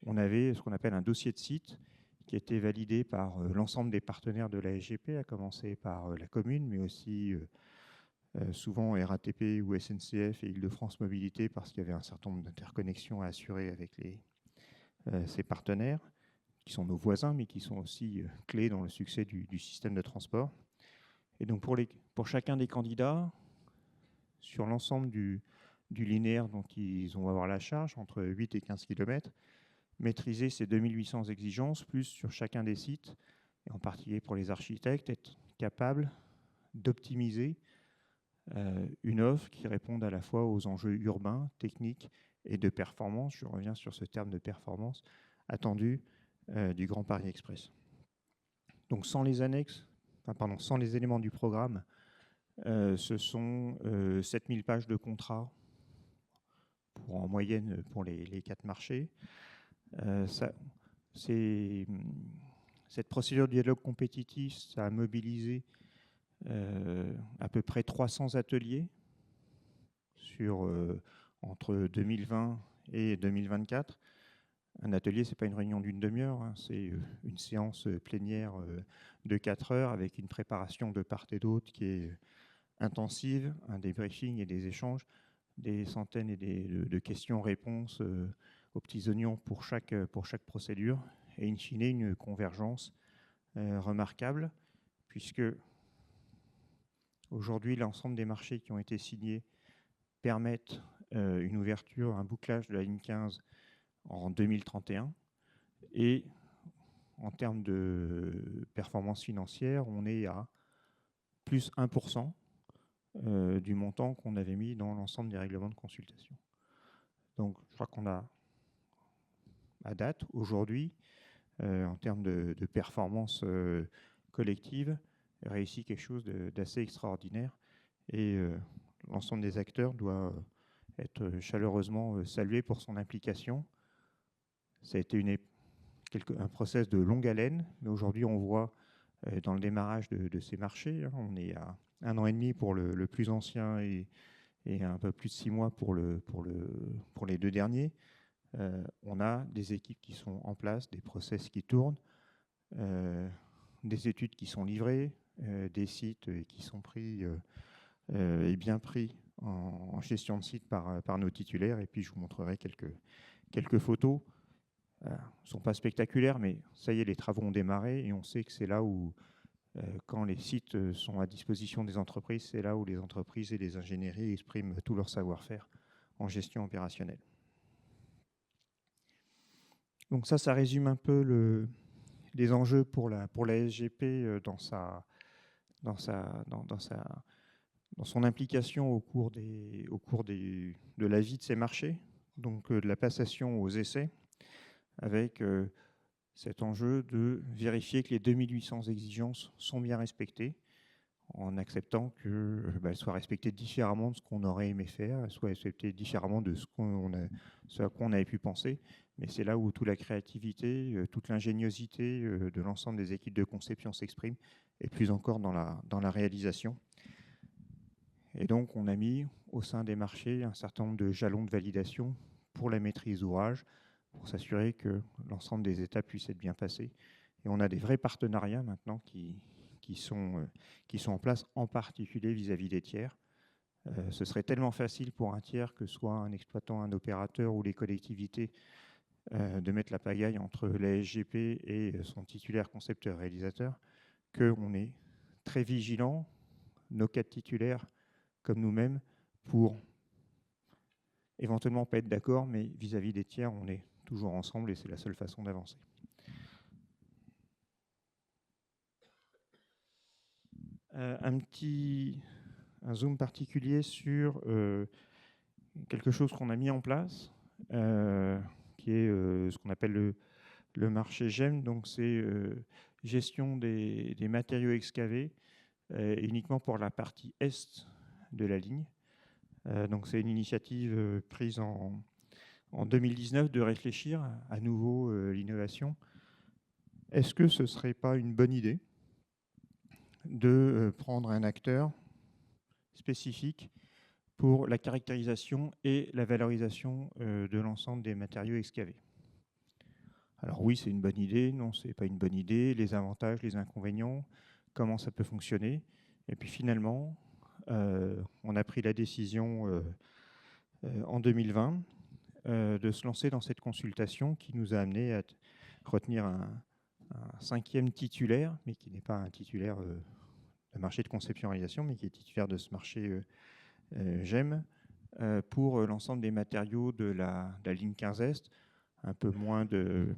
on avait ce qu'on appelle un dossier de site qui a été validé par l'ensemble des partenaires de la SGP, à commencer par la commune, mais aussi souvent RATP ou SNCF et Île-de-France Mobilité, parce qu'il y avait un certain nombre d'interconnexions à assurer avec ces partenaires, qui sont nos voisins, mais qui sont aussi clés dans le succès du système de transport. Et donc pour chacun des candidats, sur l'ensemble du linéaire dont ils vont avoir la charge, entre 8 et 15 km, maîtriser ces 2800 exigences, plus sur chacun des sites, et en particulier pour les architectes, être capable d'optimiser une offre qui réponde à la fois aux enjeux urbains, techniques et de performance, je reviens sur ce terme de performance, attendu du Grand Paris Express. Donc sans les éléments du programme, ce sont 7000 pages de contrat en moyenne pour les 4 marchés. Cette procédure de dialogue compétitif, ça a mobilisé à peu près 300 ateliers entre 2020 et 2024. Un atelier, ce n'est pas une réunion d'une demi-heure, hein, c'est une séance plénière de 4 heures avec une préparation de part et d'autre qui est intensive, un débriefing et des échanges, des centaines et de questions-réponses aux petits oignons pour chaque procédure, et in fine une convergence remarquable, puisque aujourd'hui l'ensemble des marchés qui ont été signés permettent une ouverture, un bouclage de la ligne 15 en 2031, et en termes de performance financière, on est à plus 1% du montant qu'on avait mis dans l'ensemble des règlements de consultation. Donc je crois qu'on a, à date, aujourd'hui, en termes de performance collective, réussi quelque chose d'assez extraordinaire, et l'ensemble des acteurs doit être chaleureusement salué pour son implication. Ça a été un process de longue haleine, mais aujourd'hui on voit dans le démarrage de ces marchés, hein, on est à 1 an et demi pour le plus ancien et un peu plus de 6 mois pour les 2 derniers. On a des équipes qui sont en place, des process qui tournent, des études qui sont livrées, des sites qui sont pris et bien pris en gestion de site par nos titulaires. Et puis je vous montrerai quelques photos. Ne sont pas spectaculaires, mais ça y est, les travaux ont démarré et on sait que c'est là où, quand les sites sont à disposition des entreprises, c'est là où les entreprises et les ingénieries expriment tout leur savoir-faire en gestion opérationnelle. Donc ça résume un peu les enjeux pour la SGP dans son implication au cours de la vie de ces marchés, donc de la passation aux essais, avec cet enjeu de vérifier que les 2800 exigences sont bien respectées, en acceptant qu'elles soient respectées différemment de ce qu'on aurait aimé faire, elles soient respectées différemment de ce à quoi on avait pu penser. Mais c'est là où toute la créativité, toute l'ingéniosité de l'ensemble des équipes de conception s'exprime, et plus encore dans la réalisation. Et donc, on a mis au sein des marchés un certain nombre de jalons de validation pour la maîtrise d'ouvrage, pour s'assurer que l'ensemble des étapes puissent être bien passées. Et on a des vrais partenariats maintenant qui sont en place, en particulier vis-à-vis des tiers. Ce serait tellement facile pour un tiers, que ce soit un exploitant, un opérateur ou les collectivités, de mettre la pagaille entre la SGP et son titulaire concepteur-réalisateur, qu'on est très vigilant, nos 4 titulaires comme nous-mêmes, pour éventuellement pas être d'accord, mais vis-à-vis des tiers, on est toujours ensemble et c'est la seule façon d'avancer. Un zoom particulier sur quelque chose qu'on a mis en place, qui est ce qu'on appelle le marché GEM. Donc, c'est gestion des matériaux excavés uniquement pour la partie est de la ligne. Donc, c'est une initiative prise en 2019 de réfléchir à nouveau l'innovation. Est-ce que ce ne serait pas une bonne idée de prendre un acteur spécifique pour la caractérisation et la valorisation de l'ensemble des matériaux excavés? Alors oui, c'est une bonne idée, non, ce n'est pas une bonne idée, les avantages, les inconvénients, comment ça peut fonctionner. Et puis finalement, on a pris la décision en 2020 de se lancer dans cette consultation qui nous a amené à retenir un 5e titulaire, mais qui n'est pas un titulaire de marché de conception-réalisation, mais qui est titulaire de ce marché GEM pour l'ensemble des matériaux de la ligne 15 Est, un peu moins de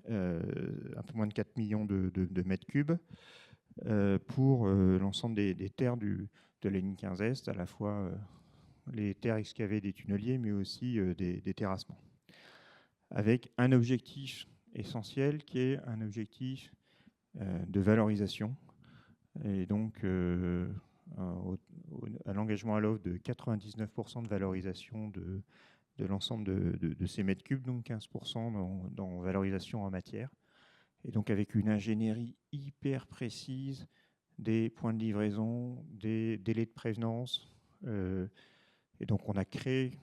4 millions de mètres cubes pour l'ensemble des terres de la ligne 15 Est, à la fois les terres excavées des tunneliers, mais aussi des terrassements, avec un objectif essentiel qui est un objectif de valorisation, et donc à l'engagement à l'offre de 99% de valorisation de l'ensemble de ces mètres cubes, donc 15% dans valorisation en matière, et donc avec une ingénierie hyper précise des points de livraison, des délais de prévenance, et donc on a créé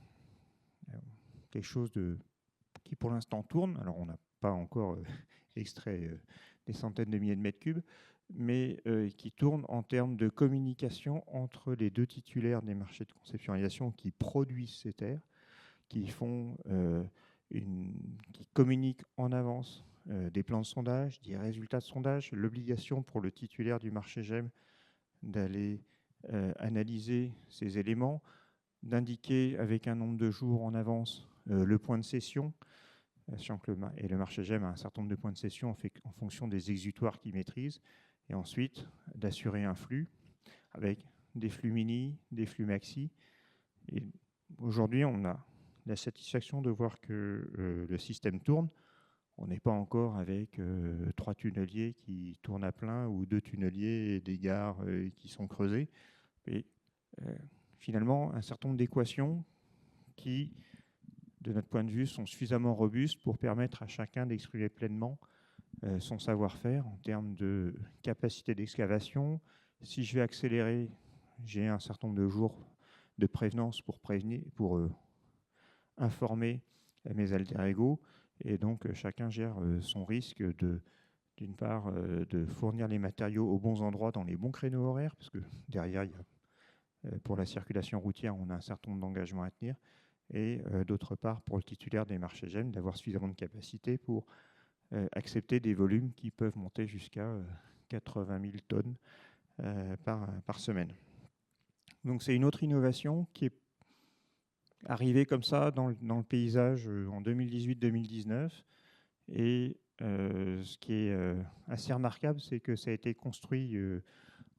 quelque chose qui pour l'instant tourne. Alors on n'a pas encore extrait des centaines de milliers de mètres cubes, mais qui tourne en termes de communication entre les deux titulaires des marchés de conception-réalisation qui produisent ces terres, qui communiquent en avance des plans de sondage, des résultats de sondage, l'obligation pour le titulaire du marché GEM d'aller analyser ces éléments, d'indiquer avec un nombre de jours en avance le point de cession, sachant que le marché GEM a un certain nombre de points de cession en fonction des exutoires qu'il maîtrise, et ensuite d'assurer un flux avec des flux mini, des flux maxi. Et aujourd'hui, on a la satisfaction de voir que le système tourne. On n'est pas encore avec 3 tunneliers qui tournent à plein ou 2 tunneliers et des gares qui sont creusées. Et finalement, un certain nombre d'équations qui, de notre point de vue, sont suffisamment robustes pour permettre à chacun d'exprimer pleinement son savoir-faire en termes de capacité d'excavation. Si je vais accélérer, j'ai un certain nombre de jours de prévenance pour informer mes alter ego, et donc chacun gère son risque d'une part de fournir les matériaux aux bons endroits dans les bons créneaux horaires, parce que derrière, pour la circulation routière, on a un certain nombre d'engagements à tenir, et d'autre part, pour le titulaire des marchés GEM, d'avoir suffisamment de capacité pour accepter des volumes qui peuvent monter jusqu'à 80 000 tonnes par semaine. Donc c'est une autre innovation qui est arrivée comme ça dans le paysage en 2018-2019. Et ce qui est assez remarquable, c'est que ça a été construit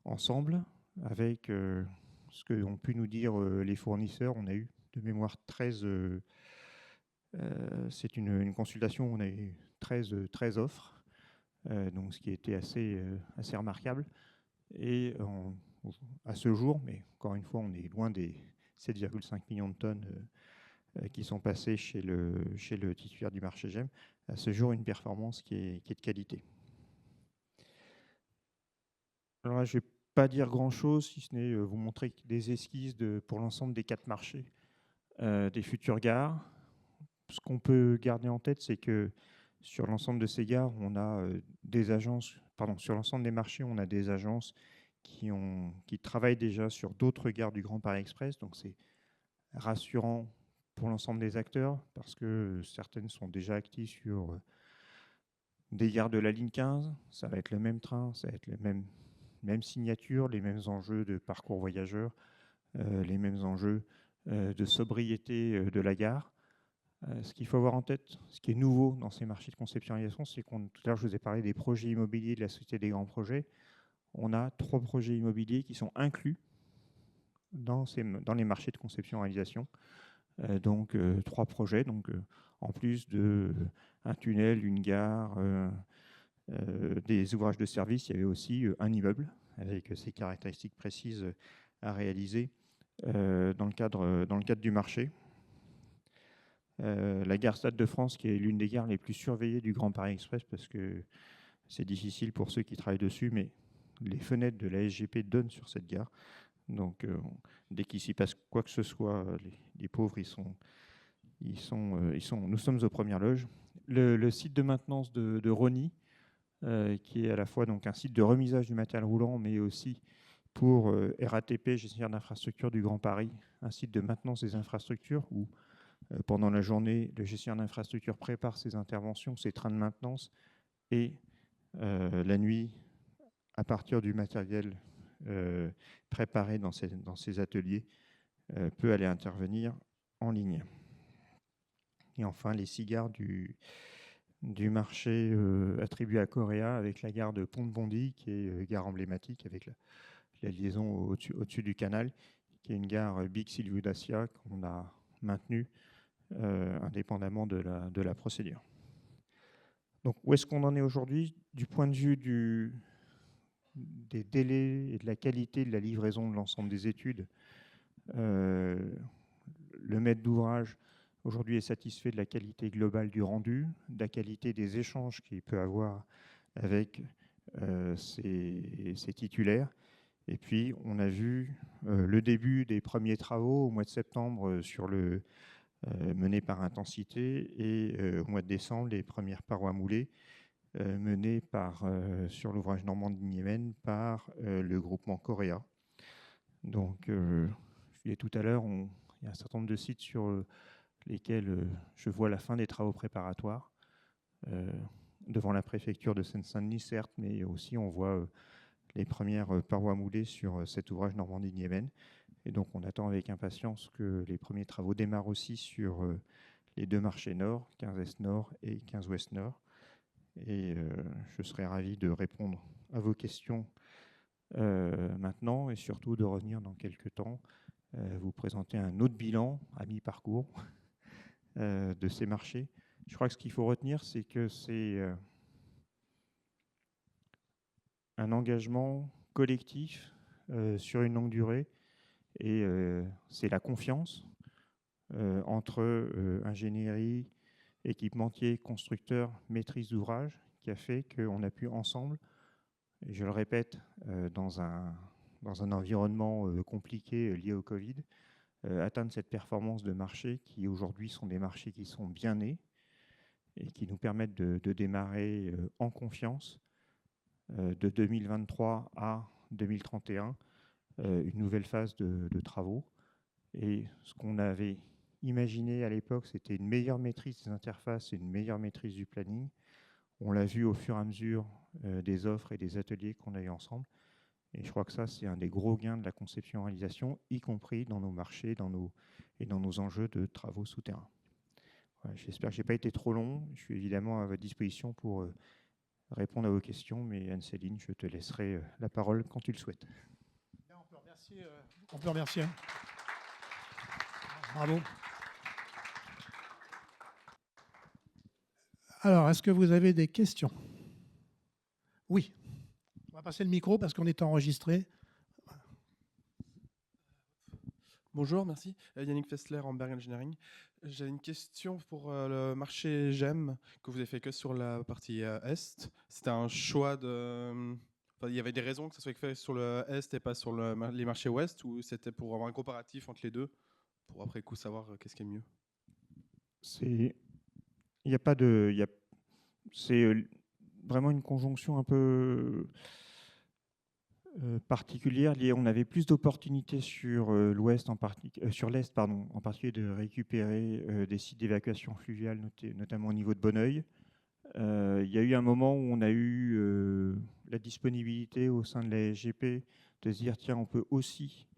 ensemble avec ce qu'ont pu nous dire les fournisseurs. On a eu de mémoire 13... c'est une consultation où on a eu 13 offres, donc ce qui était assez remarquable. Et à ce jour, mais encore une fois, on est loin des 7,5 millions de tonnes qui sont passées chez le titulaire du marché GEM, à ce jour une performance qui est de qualité. Alors là, je ne vais pas dire grand-chose, si ce n'est vous montrer des esquisses pour l'ensemble des 4 marchés des futures gares. Ce qu'on peut garder en tête, c'est que sur l'ensemble de ces gares, on a des agences, sur l'ensemble des marchés, on a des agences qui travaillent déjà sur d'autres gares du Grand Paris Express. Donc c'est rassurant pour l'ensemble des acteurs, parce que certaines sont déjà actives sur des gares de la ligne 15. Ça va être le même train, ça va être les mêmes signatures, les mêmes enjeux de parcours voyageurs, les mêmes enjeux de sobriété de la gare. Ce qu'il faut avoir en tête, ce qui est nouveau dans ces marchés de conception-réalisation, c'est tout à l'heure je vous ai parlé des projets immobiliers de la Société des grands projets. on a 3 projets immobiliers qui sont inclus dans les marchés de conception-réalisation. Donc 3 projets, donc en plus d'un tunnel, une gare, des ouvrages de service, il y avait aussi un immeuble avec ses caractéristiques précises à réaliser dans le cadre du marché. La gare Stade de France, qui est l'une des gares les plus surveillées du Grand Paris Express, parce que c'est difficile pour ceux qui travaillent dessus, mais les fenêtres de la SGP donnent sur cette gare. Donc, dès qu'il s'y passe quoi que ce soit, les pauvres, nous sommes aux premières loges. Le site de maintenance de Rosny, qui est à la fois donc un site de remisage du matériel roulant, mais aussi pour RATP, gestionnaire d'infrastructure du Grand Paris, un site de maintenance des infrastructures où pendant la journée, le gestionnaire d'infrastructure prépare ses interventions, ses trains de maintenance, et la nuit, à partir du matériel préparé dans ces ateliers, peut aller intervenir en ligne. Et enfin, les 6 gares du marché attribué à Coréa, avec la gare de Pont-de-Bondy, qui est gare emblématique, avec la liaison au-dessus du canal, qui est une gare Big Dacia qu'on a maintenue indépendamment de la procédure. Donc, où est-ce qu'on en est aujourd'hui? Du point de vue des délais et de la qualité de la livraison de l'ensemble des études, le maître d'ouvrage aujourd'hui est satisfait de la qualité globale du rendu, de la qualité des échanges qu'il peut avoir avec ses titulaires. Et puis, on a vu le début des premiers travaux au mois de septembre menés par Intensité, et au mois de décembre, les premières parois moulées menées sur l'ouvrage Normandie-Niemen par le groupement Coréa. Donc, je disais tout à l'heure, il y a un certain nombre de sites sur lesquels je vois la fin des travaux préparatoires, devant la préfecture de Seine-Saint-Denis, certes, mais aussi on voit les premières parois moulées sur cet ouvrage Normandie-Niemen. Et donc, on attend avec impatience que les premiers travaux démarrent aussi sur les 2 marchés nord, 15 Est Nord et 15 Ouest Nord. Et je serais ravi de répondre à vos questions maintenant, et surtout de revenir dans quelques temps, vous présenter un autre bilan à mi-parcours de ces marchés. Je crois que ce qu'il faut retenir, c'est que c'est un engagement collectif sur une longue durée, et c'est la confiance entre ingénierie, équipementier, constructeur, maîtrise d'ouvrage qui a fait qu'on a pu ensemble, et je le répète, dans un environnement compliqué lié au Covid, atteindre cette performance de marché qui aujourd'hui sont des marchés qui sont bien nés et qui nous permettent de démarrer en confiance de 2023 à 2031 une nouvelle phase de travaux. Et ce qu'on avait imaginé à l'époque, c'était une meilleure maîtrise des interfaces et une meilleure maîtrise du planning. On l'a vu au fur et à mesure des offres et des ateliers qu'on a eu ensemble. Et je crois que ça, c'est un des gros gains de la conception-réalisation, y compris dans nos marchés et dans nos enjeux de travaux souterrains. Voilà, j'espère que je n'ai pas été trop long. Je suis évidemment à votre disposition pour répondre à vos questions, mais Anne-Céline, je te laisserai la parole quand tu le souhaites. On peut remercier. Bravo. Alors, est-ce que vous avez des questions? Oui. On va passer le micro parce qu'on est enregistré. Bonjour, merci. Yannick Fessler, Amberg Engineering. J'ai une question pour le marché GEM que vous avez fait que sur la partie Est. C'était un choix de... Enfin, il y avait des raisons que ça soit fait sur le Est et pas sur les marchés Ouest, ou c'était pour avoir un comparatif entre les deux, pour après coup savoir qu'est-ce qui est mieux? Il n'y a pas de... C'est vraiment une conjonction un peu particulière. On avait plus d'opportunités sur l'Ouest, sur l'Est, pardon, en particulier de récupérer des sites d'évacuation fluviale, notamment au niveau de Bonneuil. Il y a eu un moment où on a eu la disponibilité au sein de la SGP de se dire tiens, on peut aussi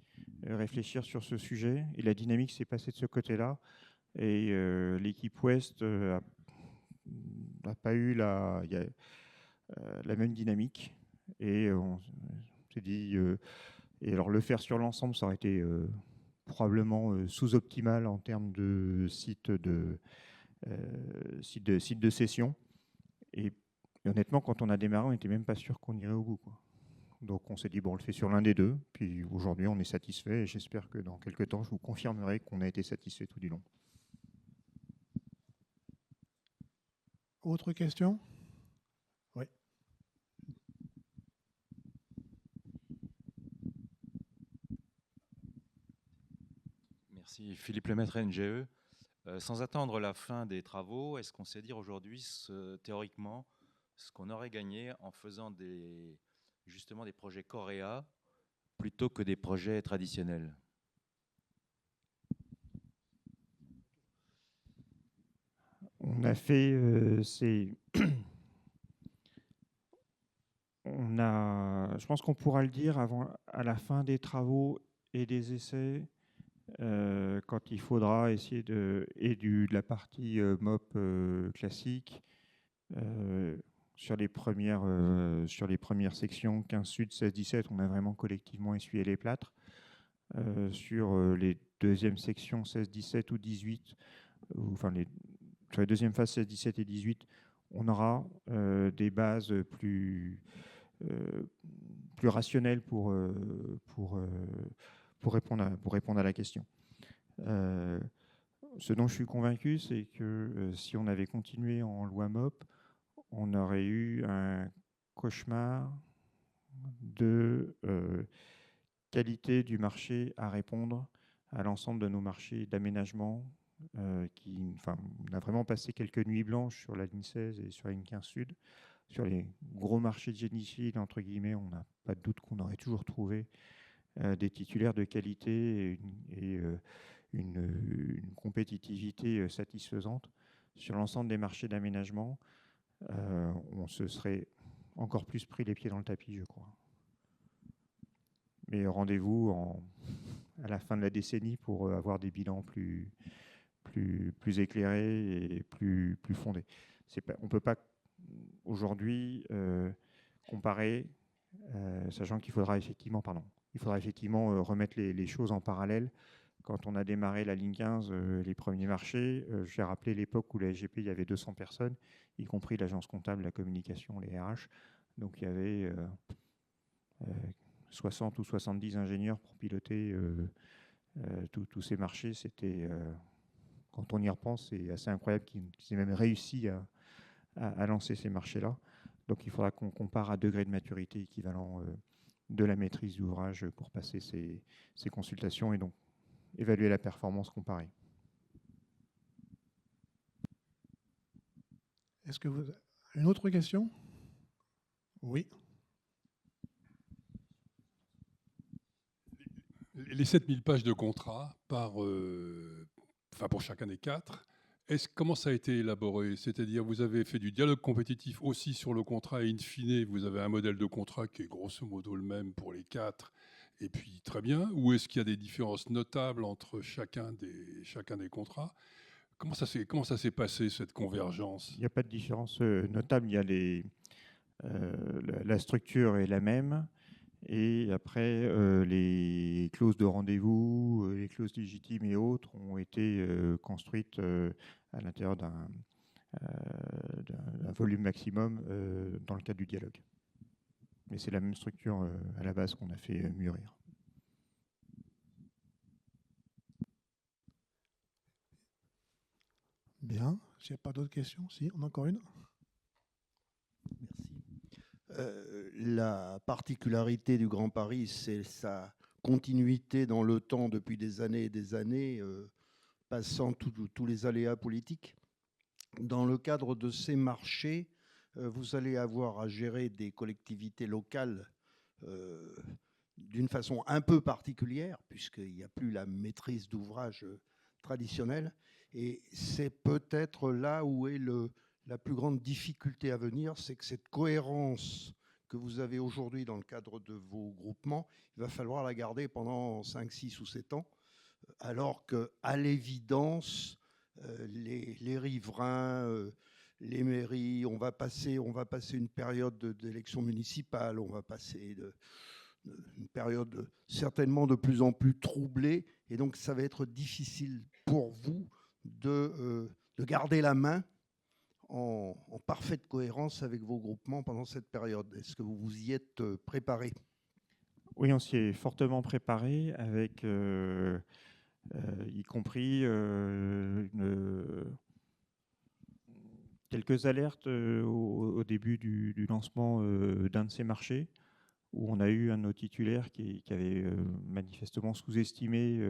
réfléchir sur ce sujet. Et la dynamique s'est passée de ce côté-là. Et l'équipe Ouest n'a pas eu la même dynamique. Et on s'est dit, et alors le faire sur l'ensemble, ça aurait été probablement sous-optimal en termes de site de session. Et honnêtement, quand on a démarré, on n'était même pas sûr qu'on irait au bout, quoi. Donc on s'est dit, bon, on le fait sur l'un des deux. Puis aujourd'hui, on est satisfait. Et j'espère que dans quelques temps, je vous confirmerai qu'on a été satisfait tout du long. Autre question? Oui. Merci. Philippe Lemaître, NGE. Sans attendre la fin des travaux, est-ce qu'on sait dire aujourd'hui, théoriquement, ce qu'on aurait gagné en faisant justement des projets Coréa plutôt que des projets traditionnels? On a fait je pense qu'on pourra le dire à la fin des travaux et des essais, quand il faudra essayer de la partie MOP classique, sur les premières sections 15 Sud, 16, 17, on a vraiment collectivement essuyé les plâtres. Sur les deuxièmes sections 16, 17 ou 18, sur les deuxièmes phases 16, 17 et 18, on aura des bases plus rationnelles pour répondre à la question. Ce dont je suis convaincu, c'est que si on avait continué en loi MOP, on aurait eu un cauchemar de qualité du marché à répondre à l'ensemble de nos marchés d'aménagement. On a vraiment passé quelques nuits blanches sur la ligne 16 et sur la ligne 15 Sud. Sur les gros marchés de génie civil, entre guillemets, on n'a pas de doute qu'on aurait toujours trouvé des titulaires de qualité et une compétitivité satisfaisante. Sur l'ensemble des marchés d'aménagement, on se serait encore plus pris les pieds dans le tapis, je crois. Mais rendez-vous à la fin de la décennie pour avoir des bilans plus éclairés et plus fondés. On ne peut pas aujourd'hui comparer, sachant qu'il faudra effectivement remettre les choses en parallèle. Quand on a démarré la ligne 15, les premiers marchés, j'ai rappelé l'époque où la SGP, il y avait 200 personnes, y compris l'agence comptable, la communication, les RH. Donc il y avait 60 ou 70 ingénieurs pour piloter tous ces marchés. C'était, quand on y repense, c'est assez incroyable qu'ils aient même réussi à lancer ces marchés-là. Donc il faudra qu'on compare à degré de maturité équivalent de la maîtrise d'ouvrage pour passer ces consultations et donc évaluer la performance comparée. Est-ce que vous... Une autre question? Oui. Les 7000 pages de contrat pour chacun des quatre, comment ça a été élaboré? C'est-à-dire, vous avez fait du dialogue compétitif aussi sur le contrat et in fine, vous avez un modèle de contrat qui est grosso modo le même pour les quatre, et puis très bien. Ou est-ce qu'il y a des différences notables entre chacun des contrats? Comment ça s'est passé, cette convergence? Il n'y a pas de différence notable. Il y a la structure est la même. Et après, les clauses de rendez-vous, les clauses légitimes et autres ont été construites à l'intérieur d'un volume maximum dans le cadre du dialogue. Mais c'est la même structure à la base qu'on a fait mûrir. Bien. S'il n'y a pas d'autres questions, si, on a encore une. Merci. La particularité du Grand Paris, c'est sa continuité dans le temps depuis des années et des années, passant tous les aléas politiques. Dans le cadre de ces marchés, vous allez avoir à gérer des collectivités locales d'une façon un peu particulière, puisqu'il n'y a plus la maîtrise d'ouvrage traditionnelle. Et c'est peut-être là où est la plus grande difficulté à venir, c'est que cette cohérence que vous avez aujourd'hui dans le cadre de vos groupements, il va falloir la garder pendant 5, 6 ou 7 ans, alors qu'à l'évidence, les riverains, les mairies, on va passer une période d'élections municipales, on va passer une période certainement de plus en plus troublée, et donc ça va être difficile pour vous de garder la main en parfaite cohérence avec vos groupements pendant cette période. Est-ce que vous vous y êtes préparé? Oui, on s'y est fortement préparé avec, y compris quelques alertes au début du lancement d'un de ces marchés, où on a eu un de nos titulaires qui avait manifestement sous-estimé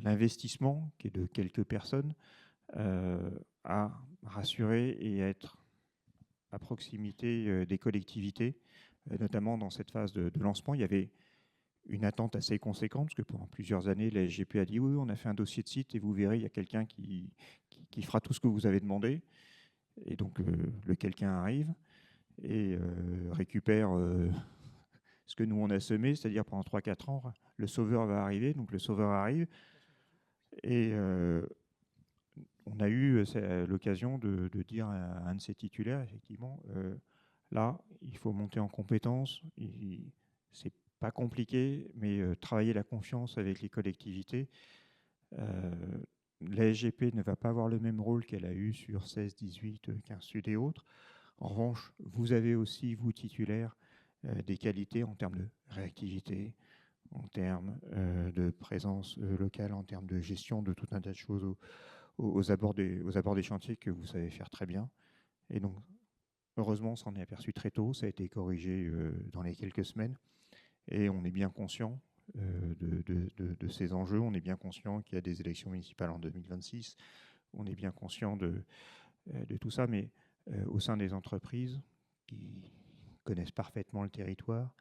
l'investissement, qui est de quelques personnes, à rassurer et à être à proximité des collectivités, notamment dans cette phase de lancement. Il y avait une attente assez conséquente, parce que pendant plusieurs années, la SGP a dit oui, on a fait un dossier de site et vous verrez, il y a quelqu'un qui fera tout ce que vous avez demandé. Et donc, le quelqu'un arrive et récupère ce que nous, on a semé, c'est-à-dire pendant 3-4 ans, le sauveur va arriver. Donc, le sauveur arrive et on a eu l'occasion de dire à un de ses titulaires, effectivement, là, il faut monter en compétence. C'est pas compliqué, mais travailler la confiance avec les collectivités. La SGP ne va pas avoir le même rôle qu'elle a eu sur 16, 18, 15 Sud et autres. En revanche, vous avez aussi, vous titulaires, des qualités en termes de réactivité, en termes de présence locale, en termes de gestion de tout un tas de choses aux abords des chantiers que vous savez faire très bien. Et donc, heureusement, on s'en est aperçu très tôt. Ça a été corrigé dans les quelques semaines. Et on est bien conscient de ces enjeux. On est bien conscient qu'il y a des élections municipales en 2026. On est bien conscient de tout ça. Mais au sein des entreprises qui connaissent parfaitement le territoire,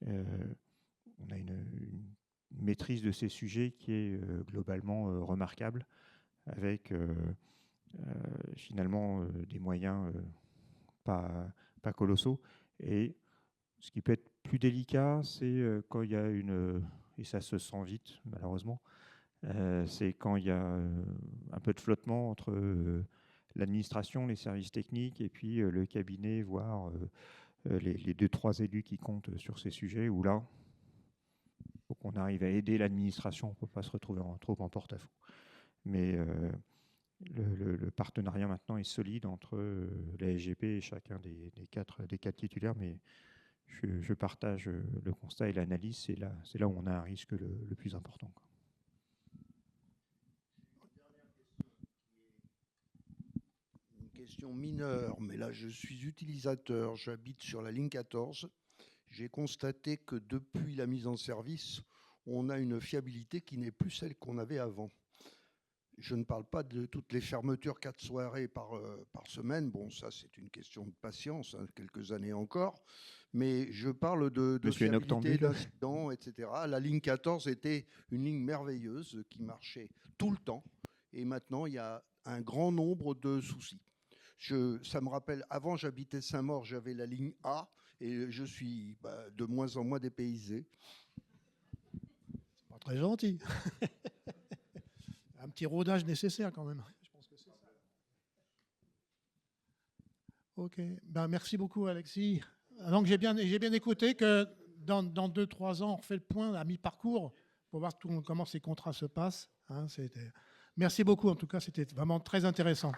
on a une maîtrise de ces sujets qui est globalement remarquable, avec finalement des moyens pas colossaux. Et ce qui peut être plus délicat, c'est quand il y a et ça se sent vite malheureusement, c'est quand il y a un peu de flottement entre l'administration, les services techniques et puis le cabinet, voire les 2-3 élus qui comptent sur ces sujets, où là, il faut qu'on arrive à aider l'administration, on ne peut pas se retrouver trop en porte-à-faux. Mais le partenariat maintenant est solide entre la SGP et chacun des quatre titulaires, mais je partage le constat et l'analyse, c'est là où on a un risque le plus important. Une question mineure, mais là je suis utilisateur, j'habite sur la ligne 14. J'ai constaté que depuis la mise en service, on a une fiabilité qui n'est plus celle qu'on avait avant. Je ne parle pas de toutes les fermetures 4 soirées par semaine. Bon, ça, c'est une question de patience, hein, quelques années encore. Mais je parle de fiabilité, d'incidents, etc. La ligne 14 était une ligne merveilleuse qui marchait tout le temps. Et maintenant, il y a un grand nombre de soucis. Ça me rappelle, avant, j'habitais Saint-Maur, j'avais la ligne A. Et je suis de moins en moins dépaysé. C'est pas très gentil. Un petit rodage nécessaire quand même. Je pense que c'est ça. Ok. Merci beaucoup, Alexis. Donc j'ai bien écouté que dans 2-3 ans, on refait le point à mi-parcours pour voir comment ces contrats se passent. Hein, merci beaucoup. En tout cas, c'était vraiment très intéressant.